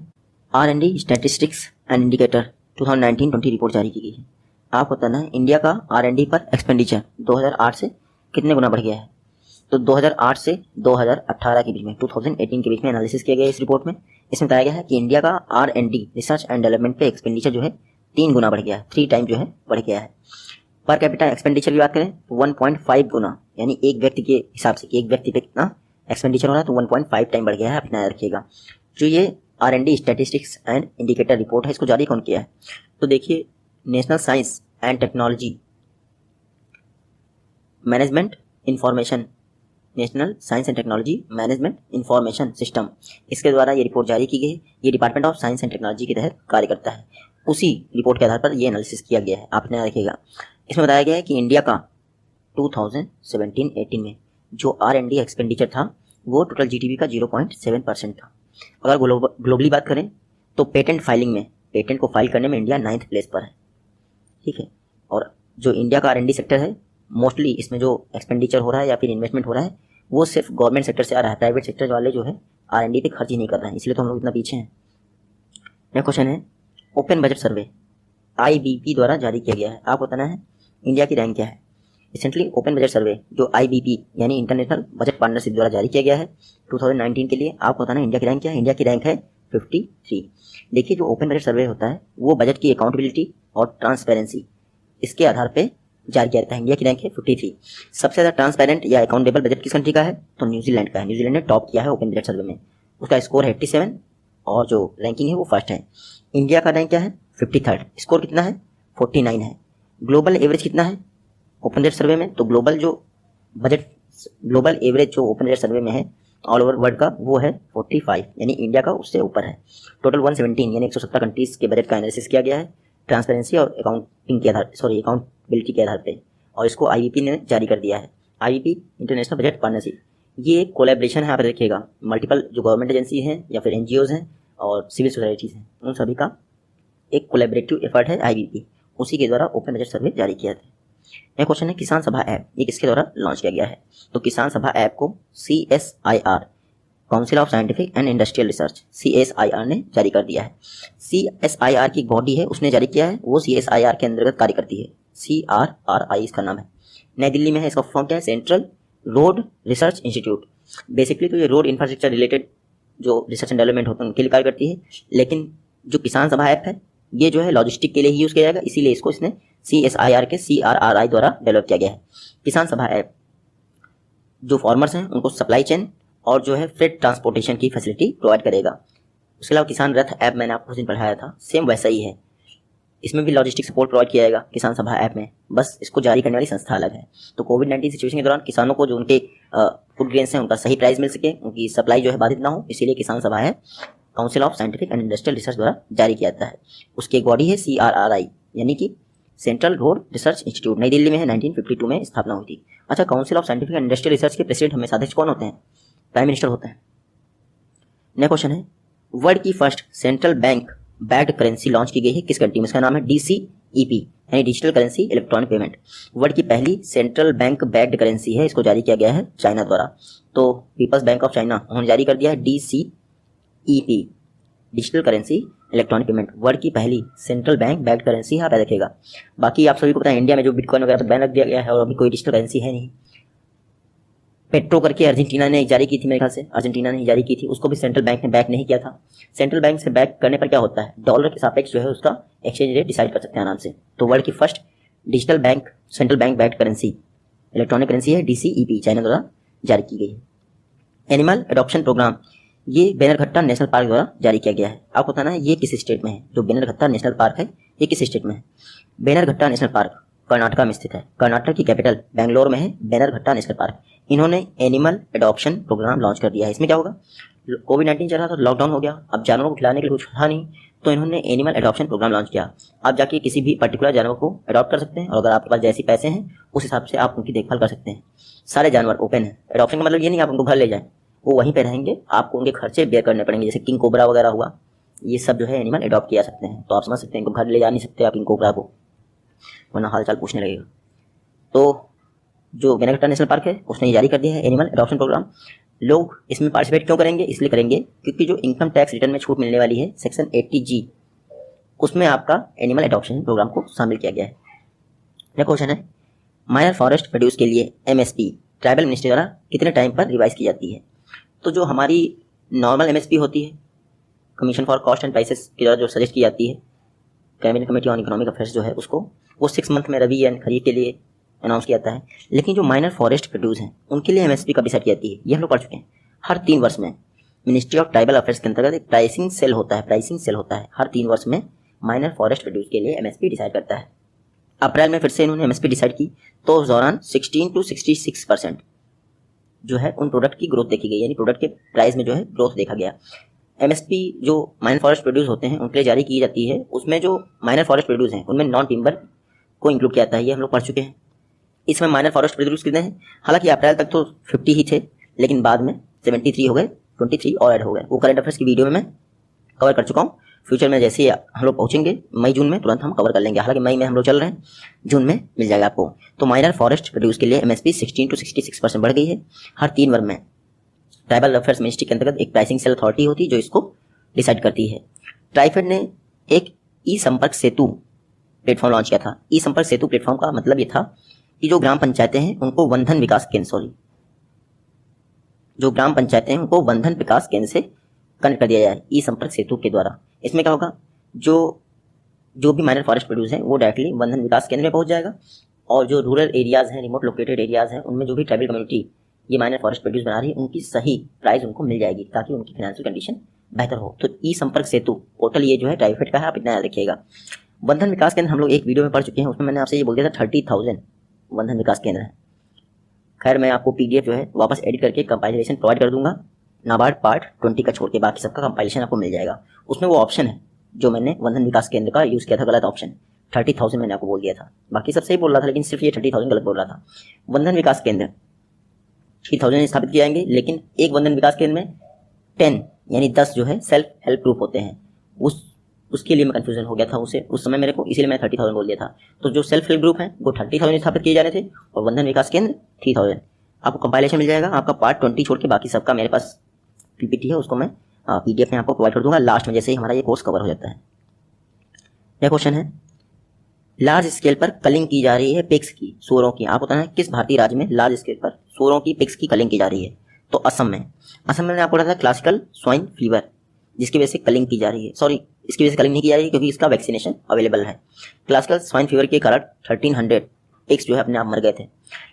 R&D statistics and indicator 2019-20 report जारी की गई है। आपको बताना है इंडिया का R&D पर एक्सपेंडिचर 2008 से कितने गुना बढ़ गया है। तो 2008 से 2018 के बीच में 2018 के बीच में एनालिसिस किया गया इस रिपोर्ट में। इसमें बताया गया है कि इंडिया का R&D रिसर्च एंड डेवलपमेंट पे एक्सपेंडिचर जो है 3 गुना बढ़ गया है, 3 टाइम जो है बढ़ गया है। पर कैपिटा एक्सपेंडिचर की बात करें तो 1.5 गुना, यानी एक व्यक्ति के हिसाब से कि एक व्यक्ति पे कितना एक्सपेंडिचर हो रहा है तो 1.5 टाइम बढ़ गया है, अपना याद रखिएगा। जो ये R&D statistics and indicator report है, इसको जारी कौन किया है? तो देखिए, national science and technology management information, national science and technology management information system, इसके द्वारा ये रिपोर्ट जारी की गई है। ये department of science and technology के तहत कार्य करता है। उसी रिपोर्ट के आधार पर ये एनालिसिस किया गया है, आपने याद रखिएगा। इसमें बताया गया है कि इंडिया का 2017-18 में जो R&D एक्सपेंडिचर था वो टोटल GDP का 0.7% था। अगर ग्लोबली बात करें तो पेटेंट फाइलिंग में, पेटेंट को फाइल करने में इंडिया 9th प्लेस पर है, ठीक है। और जो इंडिया का R&D सेक्टर है, मोस्टली इसमें जो एक्सपेंडिचर हो रहा है या फिर इन्वेस्टमेंट हो रहा है वो सिर्फ गवर्नमेंट सेक्टर से आ रहा है, प्राइवेट सेक्टर वाले जो है R&D पे खर्च ही नहीं कर रहे हैं, इसलिए तो हम लोग इतना पीछे हैं। नेक्स्ट क्वेश्चन है, ओपन बजट सर्वे IBP द्वारा जारी किया गया है। आपको बताना है इंडिया की रैंक क्या है। रिसेंटली ओपन बजट सर्वे जो IBP यानी इंटरनेशनल बजट पार्टनरशिप द्वारा जारी किया गया है 2019 के लिए, आपको बताना है इंडिया की रैंक क्या है। इंडिया की रैंक है 53। देखिए, जो ओपन बजट सर्वे होता है वो बजट की अकाउंटेबिलिटी और ट्रांसपेरेंसी इसके आधार पर जारी किया जाता है। इंडिया की रैंक है 53। सबसे ज़्यादा ट्रांसपेरेंट या अकाउंटेबल बजट किस कंट्री का है? तो न्यूजीलैंड का है। न्यूजीलैंड ने टॉप किया है ओपन बजट सर्वे में, उसका स्कोर है 87 और जो रैंकिंग है वो फर्स्ट है। इंडिया का रैंक क्या है? 53rd। स्कोर कितना है? 49 है। ग्लोबल एवरेज कितना है ओपन बजट सर्वे में? तो ग्लोबल एवरेज जो ओपन बजट सर्वे में है ऑल ओवर वर्ल्ड का वो है 45, यानी इंडिया का उससे ऊपर है। टोटल 117 यानी 117 कंट्रीज के बजट का एनालिसिस किया गया है ट्रांसपेरेंसी और अकाउंटेबिलिटी के आधार पे, और इसको IBP ने जारी कर दिया है। IBP इंटरनेशनल बजट पार्टनरशिप, ये एक कोलैबोरेशन है, आप देखिएगा मल्टीपल जो गवर्नमेंट एजेंसी हैं या फिर NGOs हैं और सिविल सोसाइटीज़ हैं, उन सभी का एक कोलैबोरेटिव एफर्ट है IBP, उसी के द्वारा ओपन बजट सर्वे जारी किया था। यह क्वेश्चन है, किसान सभा ऐप ये किसके द्वारा लॉन्च किया गया है? तो किसान सभा ऐप को CSIR council of scientific and industrial research CSIR ने जारी कर दिया है। CSIR की बॉडी है, उसने जारी किया है, वो CSIR के अंतर्गत कार्य करती है। CRRI इसका नाम है। नई दिल्ली में है, इसका फॉर्म क्या है? Central road research institute. Basically तो ये रोड इंफ्रास्ट्रक्चर रिलेटेड जो रिसर्च एंड डेवलपमेंट होते हैं उनके लिए कार्य करती है, लेकिन जो किसान सभा ऐप है ये जो है लॉजिस्टिक के लिए ही यूज़ किया जाएगा, इसीलिए इसको इसने CSIR के CRRI द्वारा डेवलप किया गया है। किसान सभा ऐप जो फार्मर्स हैं उनको सप्लाई चेन और जो है फ्रेट ट्रांसपोर्टेशन की फैसिलिटी प्रोवाइड करेगा। उसके अलावा किसान रथ ऐप मैंने आपको उस दिन पढ़ाया था, सेम वैसा ही है, इसमें भी लॉजिस्टिक सपोर्ट प्रोवाइड किया जाएगा किसान सभा ऐप में, बस इसको जारी करने वाली संस्था अलग है। तो कोविड-19 सिचुएशन के दौरान किसानों को जो उनके फूड ग्रेन्स हैं उनका सही प्राइस मिल सके, उनकी सप्लाई जो है बाधित ना हो, इसीलिए किसान सभा है council of scientific and industrial research द्वारा जारी किया जाता है। उसकी एक बॉडी है CRRI यानी कि सेंट्रल रोड रिसर्च इंस्टीट्यूट, नई दिल्ली में है, 1952 में स्थापना हुई थी। अच्छा, council of scientific and industrial research के प्रेसिडेंट हमेशा अध्यक्ष कौन होते हैं? प्राइम मिनिस्टर होते हैं। नेक्स्ट क्वेश्चन है, वर्ल्ड की first central bank backed currency launch की गई है किस कंट्री में? इसका नाम है DCEP यानी digital currency electronic payment. World की पहली सेंट्रल बैंक बैक्ड करेंसी है, इसको जारी किया गया है चाइना द्वारा। तो पीपल्स बैंक ऑफ चाइना उन्होंने जारी कर दिया है DCEP digital currency electronic payment, world की पहली सेंट्रल बैंक बैक्ड करेंसी है, आप याद रखिएगा। बाकी आप सभी को पता है इंडिया में जो बिटकॉइन वगैरह पर बैन रख दिया गया है और अभी कोई डिजिटल करेंसी है नहीं। पेट्रो करके अर्जेंटीना ने जारी की थी, मेरे ख्याल से अर्जेंटीना ने जारी की थी, उसको भी सेंट्रल बैंक ने बैक नहीं किया था। सेंट्रल बैंक से बैक करने पर क्या होता है? डॉलर के सापेक्ष जो है उसका एक्सचेंज रेट डिसाइड कर सकते हैं आराम से। तो वर्ल्ड की first digital bank central bank backed currency electronic currency है DCEP, चाइना द्वारा जारी की गई है। एनिमल एडॉप्शन प्रोग्राम ये बैनरघट्टा नेशनल पार्क द्वारा जारी किया गया है। आपको बताना है ये किस स्टेट में है? जो बैनरघट्टा नेशनल पार्क है ये किस स्टेट में है? बैनरघट्टा नेशनल पार्क कर्नाटका में स्थित है। कर्नाटक की कैपिटल बेंगलोर में है बैनरघट्टा नेशनल पार्क। इन्होंने एनिमल एडॉप्शन प्रोग्राम लॉन्च कर दिया है। इसमें क्या होगा? कोविड-19 चल रहा था, लॉकडाउन हो गया, अब जानवरों को खिलाने के लिए कुछ था नहीं, तो इन्होंने एनिमल एडॉप्शन प्रोग्राम लॉन्च किया। आप जाके किसी भी पर्टिकुलर जानवर को अडॉप्ट कर सकते हैं और अगर आपके पास जैसे पैसे हैं उस हिसाब से आप उनकी देखभाल कर सकते हैं। सारे जानवर ओपन है। एडॉप्शन का मतलब ये नहीं आप उनको घर ले जाएं, वो वहीं पे रहेंगे, आपको उनके खर्चे बेयर करने पड़ेंगे। जैसे किंग कोबरा वगैरह हुआ, ये सब जो है एनिमल एडॉप्ट किया सकते हैं। तो आप समझ सकते हैं इनको घर ले जा नहीं सकते आप किंग कोबरा को, वरना हाल चाल पूछने लगेगा। तो जो बैनरघट्टा नेशनल पार्क है उसने जारी कर दिया है एनिमल एडॉप्शन प्रोग्राम। लोग इसमें पार्टिसिपेट क्यों करेंगे? इसलिए करेंगे क्योंकि जो इनकम टैक्स रिटर्न में छूट मिलने वाली है सेक्शन 80G, उसमें आपका एनिमल एडॉप्शन प्रोग्राम को शामिल किया गया है। यह क्वेश्चन है, माइनर फॉरेस्ट प्रोड्यूस के लिए MSP ट्राइबल मिनिस्ट्री द्वारा कितने टाइम पर रिवाइज की जाती है? तो जो हमारी नॉर्मल MSP होती है, commission for cost and prices के द्वारा जो सजेस्ट की जाती है cabinet committee on economic affairs जो है उसको वो 6 मंथ में रबी यानी खरीफ के लिए अनाउंस किया जाता है। लेकिन जो माइनर फॉरेस्ट प्रोड्यूस हैं उनके लिए एमएसपी कब डिसाइड की जाती है, ये हम लोग पढ़ चुके हैं। हर 3 वर्ष में मिनिस्ट्री ऑफ ट्राइबल अफेयर्स के अंतर्गत एक प्राइसिंग सेल होता है। हर 3 वर्ष में माइनर फॉरेस्ट प्रोड्यूस के लिए एमएसपी डिसाइड करता है। अप्रैल में फिर से इन्होंने एमएसपी डिसाइड की, तो उस दौरान 16 to 66% जो है उन प्रोडक्ट की ग्रोथ देखी गई, यानी प्रोडक्ट के प्राइस में जो है ग्रोथ देखा गया। एमएसपी जो माइनर फॉरेस्ट प्रोड्यूस होते हैं उनके लिए जारी की जाती है, उसमें जो माइनर फॉरेस्ट प्रोड्यूस हैं उनमें नॉन टिम्बर को इंक्लूड किया जाता है, ये हम लोग पढ़ चुके हैं। इसमें माइनर फॉरेस्ट प्रोड्यूस कितने हैं, हालांकि अप्रैल तक तो 50 ही थे, लेकिन बाद में 73 हो गए, 23 और ऐड हो गए। वो करंट अफेयर्स की वीडियो में मैं कवर कर चुका हूँ। फ्यूचर में जैसे ही हम लोग पहुंचेंगे मई जून में तुरंत हम कवर कर लेंगे, हालांकि मई में हम लोग चल रहे हैं, जून में मिल जाएगा आपको। तो माइनर फॉरेस्ट प्रोड्यूस के लिए एमएसपी 16 to 66% बढ़ गई है। हर 3 वर्ष में ट्राइबल अफेयर्स मिनिस्ट्री के अंतर्गत एक प्राइसिंग सेल अथॉरिटी होती है जो इसको डिसाइड करती है। ट्राइफेड ने एक ई संपर्क सेतु प्लेटफॉर्म लॉन्च किया था। ई संपर्क सेतु प्लेटफॉर्म का मतलब ये था कि जो ग्राम पंचायतें हैं उनको वंधन विकास केंद्र से कनेक्ट कर दिया जाए ई संपर्क सेतु के द्वारा। इसमें क्या होगा, जो भी माइनर फॉरेस्ट प्रोड्यूस हैं वो डायरेक्टली वंधन विकास केंद्र में पहुंच जाएगा, और जो रूरल एरियाज हैं, रिमोट लोकेटेड एरियाज हैं, उनमें जो भी ट्राइबल कम्युनिटी ये माइनर फॉरेस्ट प्रोड्यूस बना रही है उनकी सही प्राइस उनको मिल जाएगी, ताकि उनकी फाइनेंशियल कंडीशन बेहतर हो। तो ई संपर्क सेतु पोर्टल ये जो है ट्राइफेड का है, आप इतना याद रखिएगा। वंधन विकास केंद्र हम लोग एक वीडियो में पढ़ चुके हैं, उसमें मैंने आपसे ये बोल दिया था 30,000 वंधन विकास केंद्र है। खैर मैं आपको पीडीएफ जो है वापस एडिट करके कंपाइलेशन प्रोवाइड कर दूंगा, नाबार्ड पार्ट 20 का छोड़ के बाकी सबका कंपाइलेशन आपको मिल जाएगा। उसमें वो ऑप्शन है जो मैंने वंधन विकास केंद्र का यूज़ किया था, गलत ऑप्शन 30,000 मैंने आपको बोल दिया था, बाकी सब सही बोल रहा था, लेकिन सिर्फ ये 30,000 गलत बोल रहा था। वंधन विकास केंद्र 30,000 स्थापित किए जाएंगे, लेकिन एक वंधन विकास केंद्र में 10 यानी 10 जो है सेल्फ हेल्प ग्रुप होते हैं। उसके लिए मैं कंफ्यूजन हो गया था उस समय मेरे को, इसीलिए मैंने 30,000 बोल दिया था। तो जो सेल्फ हेल्प ग्रुप हैं वो 30,000 स्थापित किए जा रहे थे, और वंधन विकास केंद्र 3,000। आपको कंपाइलेशन मिल जाएगा, आपका पार्ट 20 छोड़ के बाकी सबका मेरे पास पीपीटी है, उसको मैं पीडीएफ में आपको प्रोवाइड कर दूंगा लास्ट में, जैसे ही हमारा ये कोर्स कवर हो जाता है। यह क्वेश्चन है, लार्ज स्केल पर कलिंग की जा रही है पिग्स की, सूअरों की। आपको बताना है किस भारतीय राज्य में लार्ज स्केल पर सूअरों की पिग्स की कलिंग की जा रही है। तो असम में मैंने आपको बताया क्लासिकल स्वाइन फीवर, जिसकी वजह से कलिंग की जा रही है। सॉरी, इसकी वजह से कलिंग नहीं की जा रही है क्योंकि इसका वैक्सीनेशन अवेलेबल है। क्लासिकल स्वाइन फीवर के कारण 1300 पिग्स जो है अपने आप मर गए थे,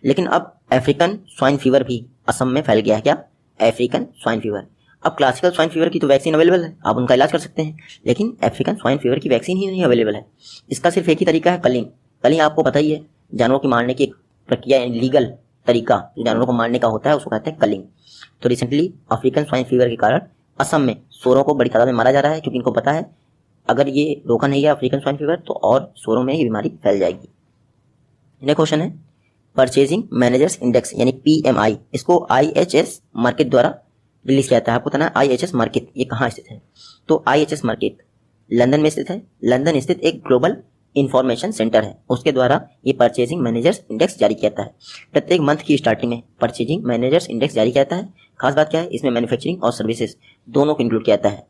लेकिन अब अफ्रीकन स्वाइन फीवर भी असम में फैल गया है। क्या? African swine fever. अब क्लासिकल स्वाइन फीवर की तो वैक्सीन अवेलेबल है, आप उनका इलाज कर सकते हैं, लेकिन अफ्रीकन स्वाइन फीवर की वैक्सीन ही नहीं अवेलेबल है। इसका सिर्फ एक ही तरीका है, कलिंग। कलिंग आपको पता ही है, जानवरों को मारने की एक प्रक्रिया, लीगल तरीका जो जानवरों को मारने का होता है उसको कहते हैं कलिंग। तो रिसेंटली अफ्रीकन स्वाइन फीवर के कारण असम में सूअरों को बड़ी तादाद में मारा जा रहा है, क्योंकि इनको पता है अगर ये रोका नहीं गया अफ्रीकन स्वाइन फीवर तो और सूअरों में ये बीमारी फैल जाएगी। नेक्स्ट क्वेश्चन है, परचेजिंग मैनेजर्स इंडेक्स यानी PMI, इसको IHS मार्केट द्वारा रिलीज किया जाता है। आपको पता है IHS मार्केट ये कहाँ स्थित है? तो IHS मार्केट लंदन में स्थित है। लंदन स्थित एक ग्लोबल इंफॉर्मेशन सेंटर है, उसके द्वारा ये परचेजिंग मैनेजर्स इंडेक्स जारी किया जाता है। प्रत्येक मंथ की स्टार्टिंग में परचेजिंग मैनेजर्स इंडेक्स जारी किया जाता है। खास बात क्या है, इसमें मैन्युफैक्चरिंग और सर्विसेज दोनों को इंक्लूड किया जाता है।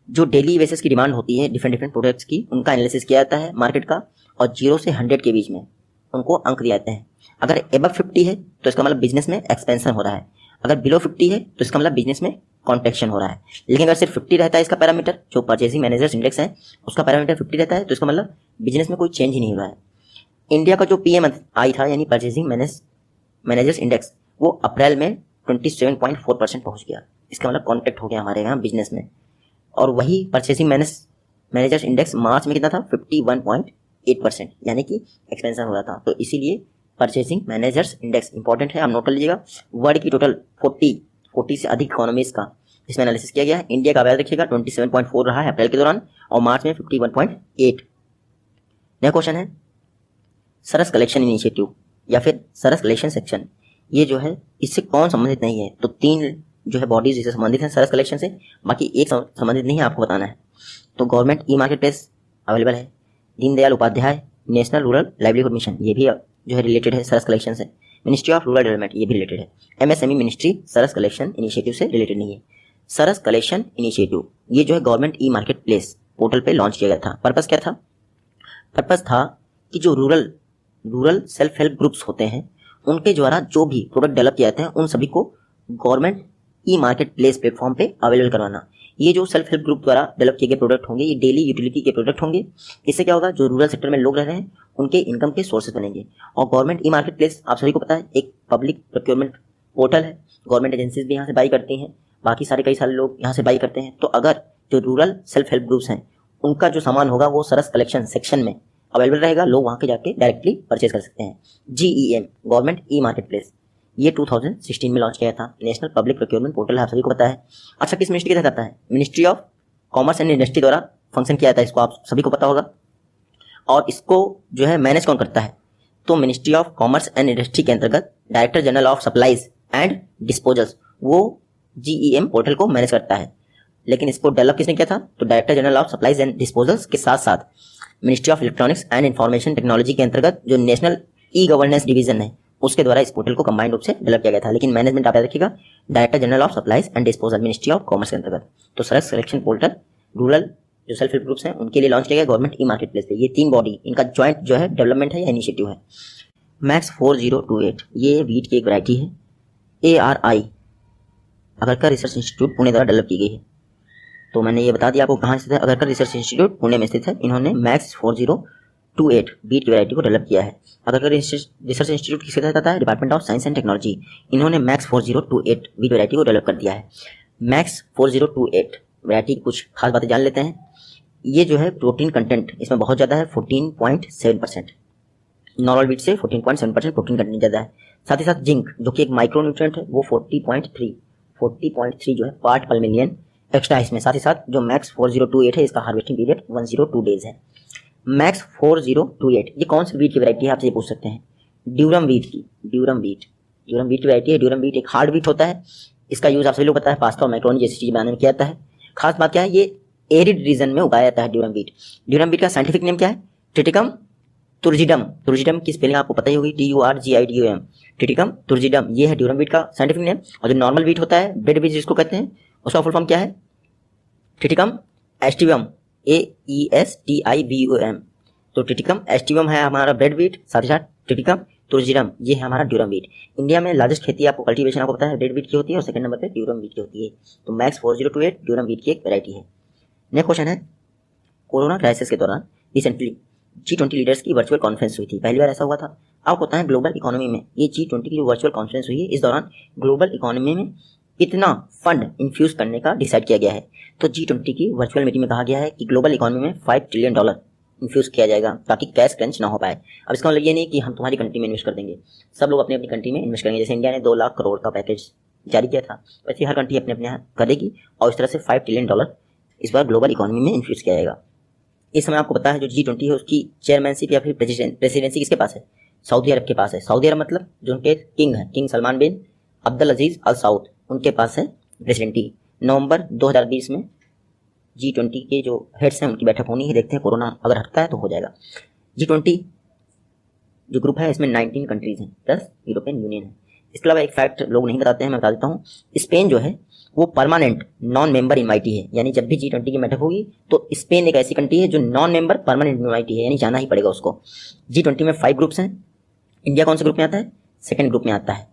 जो डेली बेसिस की डिमांड होती है डिफरेंट प्रोडक्ट्स की, उनका एनालिसिस किया जाता है मार्केट का, और 0 से 100 के बीच में उनको अंक दिए जाते हैं। अगर एबव 50 है तो इसका मतलब बिजनेस में एक्सपेंशन हो रहा है, अगर बिलो 50 है तो इसका मतलब बिजनेस में कॉन्ट्रैक्शन हो रहा है। लेकिन अगर सिर्फ 50 रहता है इसका पैरामीटर, जो परचेसिंग मैनेजर्स इंडेक्स है उसका पैरामीटर 50 रहता है, तो इसका मतलब बिजनेस में कोई चेंज ही नहीं हो रहा है। इंडिया का जो PMI था यानी परचेसिंग मैनेजर्स इंडेक्स, वो अप्रैल में 27.4% पहुंच गया। इसका मतलब कॉन्ट्रैक्ट हो गया हमारे यहाँ बिजनेस में। और वही परचेसिंग मैनेजर्स इंडेक्स मार्च में कितना था? 51.8%, यानी कि एक्सपेंशन हो रहा था। तो इसीलिए परचेसिंग मैनेजर्स इंडेक्स इंपॉर्टेंट है, आप नोट कर लीजिएगा। वर्ल्ड की टोटल 40 से अधिक इकोनॉमीज का इसमें एनालिसिस किया गया है। इंडिया का याद रखिएगा 27.4 रहा है अप्रैल के दौरान, और मार्च में 51.8। नया क्वेश्चन है, सरस कलेक्शन इनिशिएटिव या फिर सरस कलेक्शन सेक्शन, ये जो है इससे कौन संबंधित नहीं है? तो 3 जो है बॉडीज इससे संबंधित हैं सरस कलेक्शन से, बाकी एक संबंधित नहीं है, आपको बताना है। तो government e market place available है, Deendayal Upadhyaya national rural livelihood mission ये भी जो है रिलेटेड है सरस कलेक्शन से, मिनिस्ट्री ऑफ रूरल डेवलपमेंट ये भी रिलेटेड है, MSME ministry Saras collection initiative से रिलेटेड नहीं है। सरस कलेक्शन इनिशिएटिव ये जो है government e market place portal पे लॉन्च किया गया था। पर्पस क्या था? पर्पस था कि जो रूरल सेल्फ हेल्प ग्रुप्स होते हैं उनके द्वारा जो भी प्रोडक्ट डेवलप किए जाते हैं उन सभी को government e market place platform पे अवेलेबल करवाना। ये जो सेल्फ हेल्प ग्रुप द्वारा डेवलप किए गए प्रोडक्ट होंगे, ये डेली यूटिलिटी के प्रोडक्ट होंगे। इससे क्या होगा, जो रूरल सेक्टर में लोग रह रहे हैं उनके इनकम के सोर्सेज बनेंगे। और गवर्नमेंट ई मार्केट प्लेस आप सभी को पता है एक पब्लिक प्रोक्योरमेंट पोर्टल है, गवर्नमेंट एजेंसीज भी यहाँ से बाई करती हैं, बाकी सारे कई सारे लोग यहाँ से बाई करते हैं। तो अगर जो रूरल सेल्फ हेल्प ग्रुप्स हैं उनका जो सामान होगा वो सरस कलेक्शन सेक्शन में अवेलेबल रहेगा, लोग वहाँ के जाके डायरेक्टली परचेज कर सकते हैं। GEM government e market place ये 2016 में लॉन्च किया था, नेशनल पब्लिक प्रोक्योरमेंट पोर्टल है, आप सभी को पता है। अच्छा, किस मिनिस्ट्री के तहत आता है? Ministry of commerce and industry द्वारा फंक्शन किया जाता है, इसको आप सभी को पता होगा। और इसको जो है मैनेज कौन करता है? तो ministry of commerce and industry के अंतर्गत director general of supplies and disposals वो GEM पोर्टल को मैनेज करता है। लेकिन इसको डेवलप किसने किया था? तो director general of supplies and disposals के साथ साथ ministry of electronics and information technology के अंतर्गत जो नेशनल ई गवर्नेंस डिवीजन है उसके द्वारा इस पोर्टल को कंबाइंड रूप से डेवलप किया गया था। लेकिन मैनेजमेंट आप याद रखिएगा director general of supplies and disposal ministry of commerce के अंतर्गत। तो सरस कलेक्शन पोर्टल रूरल जो सेल्फ हेल्प ग्रुप्स हैं उनके लिए लॉन्च किया गया गवर्नमेंट ई मार्केट प्लेस पे। ये 3 बॉडी इनका ज्वाइंट जो है डेवलपमेंट है या इनिशिएटिव है। मैक्स 4028 ये वीट की एक वैरायटी है, ARI Agarkar research institute Pune द्वारा डेवलप की गई है। तो मैंने ये बता दिया आपको कहाँ स्थित है, अगरकर रिसर्च इंस्टीट्यूट पुणे में स्थित है। इन्होंने मैक्स 4028 बीट की वैरायटी को डेवलप किया है। अगरकर रिसर्च इंस्टीट्यूट किसके तहत आता है? Department of science and technology. इन्होंने मैक्स 4028 बीट वैरायटी को डेवलप कर दिया है। मैक्स 4028 वैरायटी की कुछ खास बातें जान लेते हैं। ये जो है प्रोटीन कंटेंट इसमें बहुत ज़्यादा है, 14.7%। नॉर्मल बीट से 14.7% प्रोटीन कंटेंट ज़्यादा है। साथ ही साथ जिंक जो कि एक माइक्रो न्यूट्रिएंट है वो 40.3 जो है पार्ट पर मिलियन एक्स्ट्रा इसमें। साथ ही साथ जो मैक्स 4028 है इसका हार्वेस्टिंग पीरियड 102 डेज है। मैक्स 4028 ये कौन सी वीट की वैरायटी है आपसे ये पूछ सकते हैं? ड्यूरम वीट की की वैरायटी है। ड्यूरम वीट एक हार्ड वीट होता है, इसका यूज आप सभी लोग पता है पास्ता और मैक्रोनी जैसी चीज बनाने में किया जाता है। खास बात क्या है, ये एरिड रीजन में उगाया जाता है ड्यूरम वीट का साइंटिफिक नेम क्या है? ट्रिटिकम तुर्जिडम की स्पेलिंग आपको पता ही होगी, TURGIDUM ट्रिटिकम तुर्जिडम, ये है ड्यूरम वीट का साइंटिफिक नेम। और जो नॉर्मल वीट होता है ब्रेड वीट जिसको कहते हैं उसका फुल फॉर्म क्या है? Triticum aestivum AESTIVUM। तो ट्रिटिकम एस्टिवम है हमारा ब्रेड वीट, साथ ही साथ ट्रिटिकम तुर्जिडम ये है हमारा ड्यूरम वीट। इंडिया में लार्जेस्ट खेती आपको कल्टीवेशन आपको पता है ब्रेड वीट की होती है और सेकंड नंबर पे ड्यूरम वीट की होती है। तो मैक्स 4028 ड्यूरम वीट की एक वैरायटी है। नेक्स्ट क्वेश्चन है, कोरोना क्राइसिस के दौरान रिसेंटली G20 लीडर्स की वर्चुअल कॉन्फ्रेंस हुई थी, पहली बार ऐसा हुआ था। आपको पता है ग्लोबल इकोनॉमी में ये G20 की जो वर्चुअल कॉन्फ्रेंस हुई है इस दौरान ग्लोबल इकोनॉमी में इतना फंड इन्फ्यूज करने का डिसाइड किया गया है। तो G20 की वर्चुअल मीटिंग में कहा गया है कि ग्लोबल इकोनॉमी में $5 ट्रिलियन इन्फ्यूज किया जाएगा ताकि कैश क्रंच ना हो पाए। अब इसका मतलब ये नहीं कि हम तुम्हारी कंट्री में इन्वेस्ट कर देंगे, सब लोग अपनी अपनी कंट्री में इन्वेस्ट करेंगे। जैसे इंडिया ने 2 लाख करोड़ का पैकेज जारी किया था, वैसे हर कंट्री अपने अपने यहाँ करेगी और इस तरह से $5 ट्रिलियन इस बार ग्लोबल इकोनॉमी में इन्फ्यूज किया जाएगा। इस समय आपको पता है जो G20 है उसकी चेयरमैनशिप या फिर प्रेसिडेंसी किसके पास है? सऊदी अरब के पास है। सऊदी अरब मतलब जो उनके किंग है, किंग सलमान बिन अब्दुल अजीज अल सऊद, उनके पास है प्रेसिडेंटी। नवंबर 2020 में G20 के जो हेड्स हैं उनकी बैठक होनी है, देखते हैं कोरोना अगर हटता है तो हो जाएगा। G20 जो ग्रुप है इसमें 19 कंट्रीज हैं प्लस यूरोपियन यूनियन है। इसके अलावा एक फैक्ट लोग नहीं बताते हैं, मैं बता देता हूँ। स्पेन जो है वो परमानेंट नॉन मेंबर इनवाइटी है, यानी जब भी G20 की बैठक होगी तो स्पेन एक ऐसी कंट्री है जो नॉन मेंबर परमानेंट इनवाइटी है, यानी जाना ही पड़ेगा उसको। G20 में 5 ग्रुप्स हैं। इंडिया कौन से ग्रुप में आता है? सेकंड ग्रुप में आता है।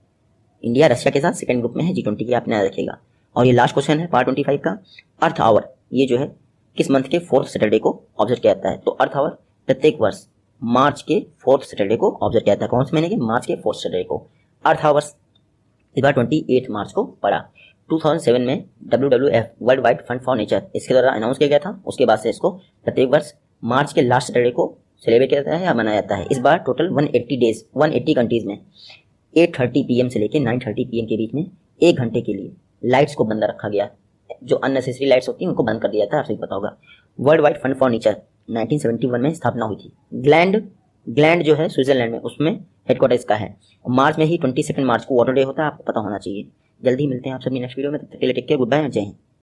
इंडिया रशिया के साथ सेकंड ग्रुप में है G20 की, आपने याद रखिएगा। और ये लास्ट क्वेश्चन है पार्ट 25 का, अर्थ आवर ये जो है किस मंथ के 4th सैटरडे को ऑब्जर्व किया जाता है? तो अर्थ आवर प्रत्येक वर्ष मार्च के 4th सैटरडे को ऑब्जर्व किया जाता है। कौन से महीने के? मार्च के 4th सैटरडे को। अर्थ आवर्स इस बार 28 मार्च को पड़ा। 2007 में WWF world wide fund for nature इसके द्वारा अनाउंस किया गया था। उसके बाद से इसको प्रत्येक वर्ष मार्च के लास्ट सैटरडे को सेलिब्रेट किया जाता है या मनाया जाता है। इस बार टोटल 180 कंट्रीज में 8:30 PM से लेकर 9:30 PM के बीच में 1 घंटे के लिए लाइट्स को बंद रखा गया। जो अननेसेसरी लाइट्स होती हैं उनको बंद कर दिया था, आपसे पता होगा। World wide fund for nature 1971 में स्थापना हुई थी। ग्लैंड जो है स्विट्जरलैंड में, उसमें हेडक्वार्टर इसका है। मार्च में ही 22 मार्च को वाटर डे होता है, आपको पता होना चाहिए। जल्दी मिलते हैं आप सभी नेक्स्ट वीडियो में, तब तक के लिए टेक केयर, गुड बाय, जय हिंद।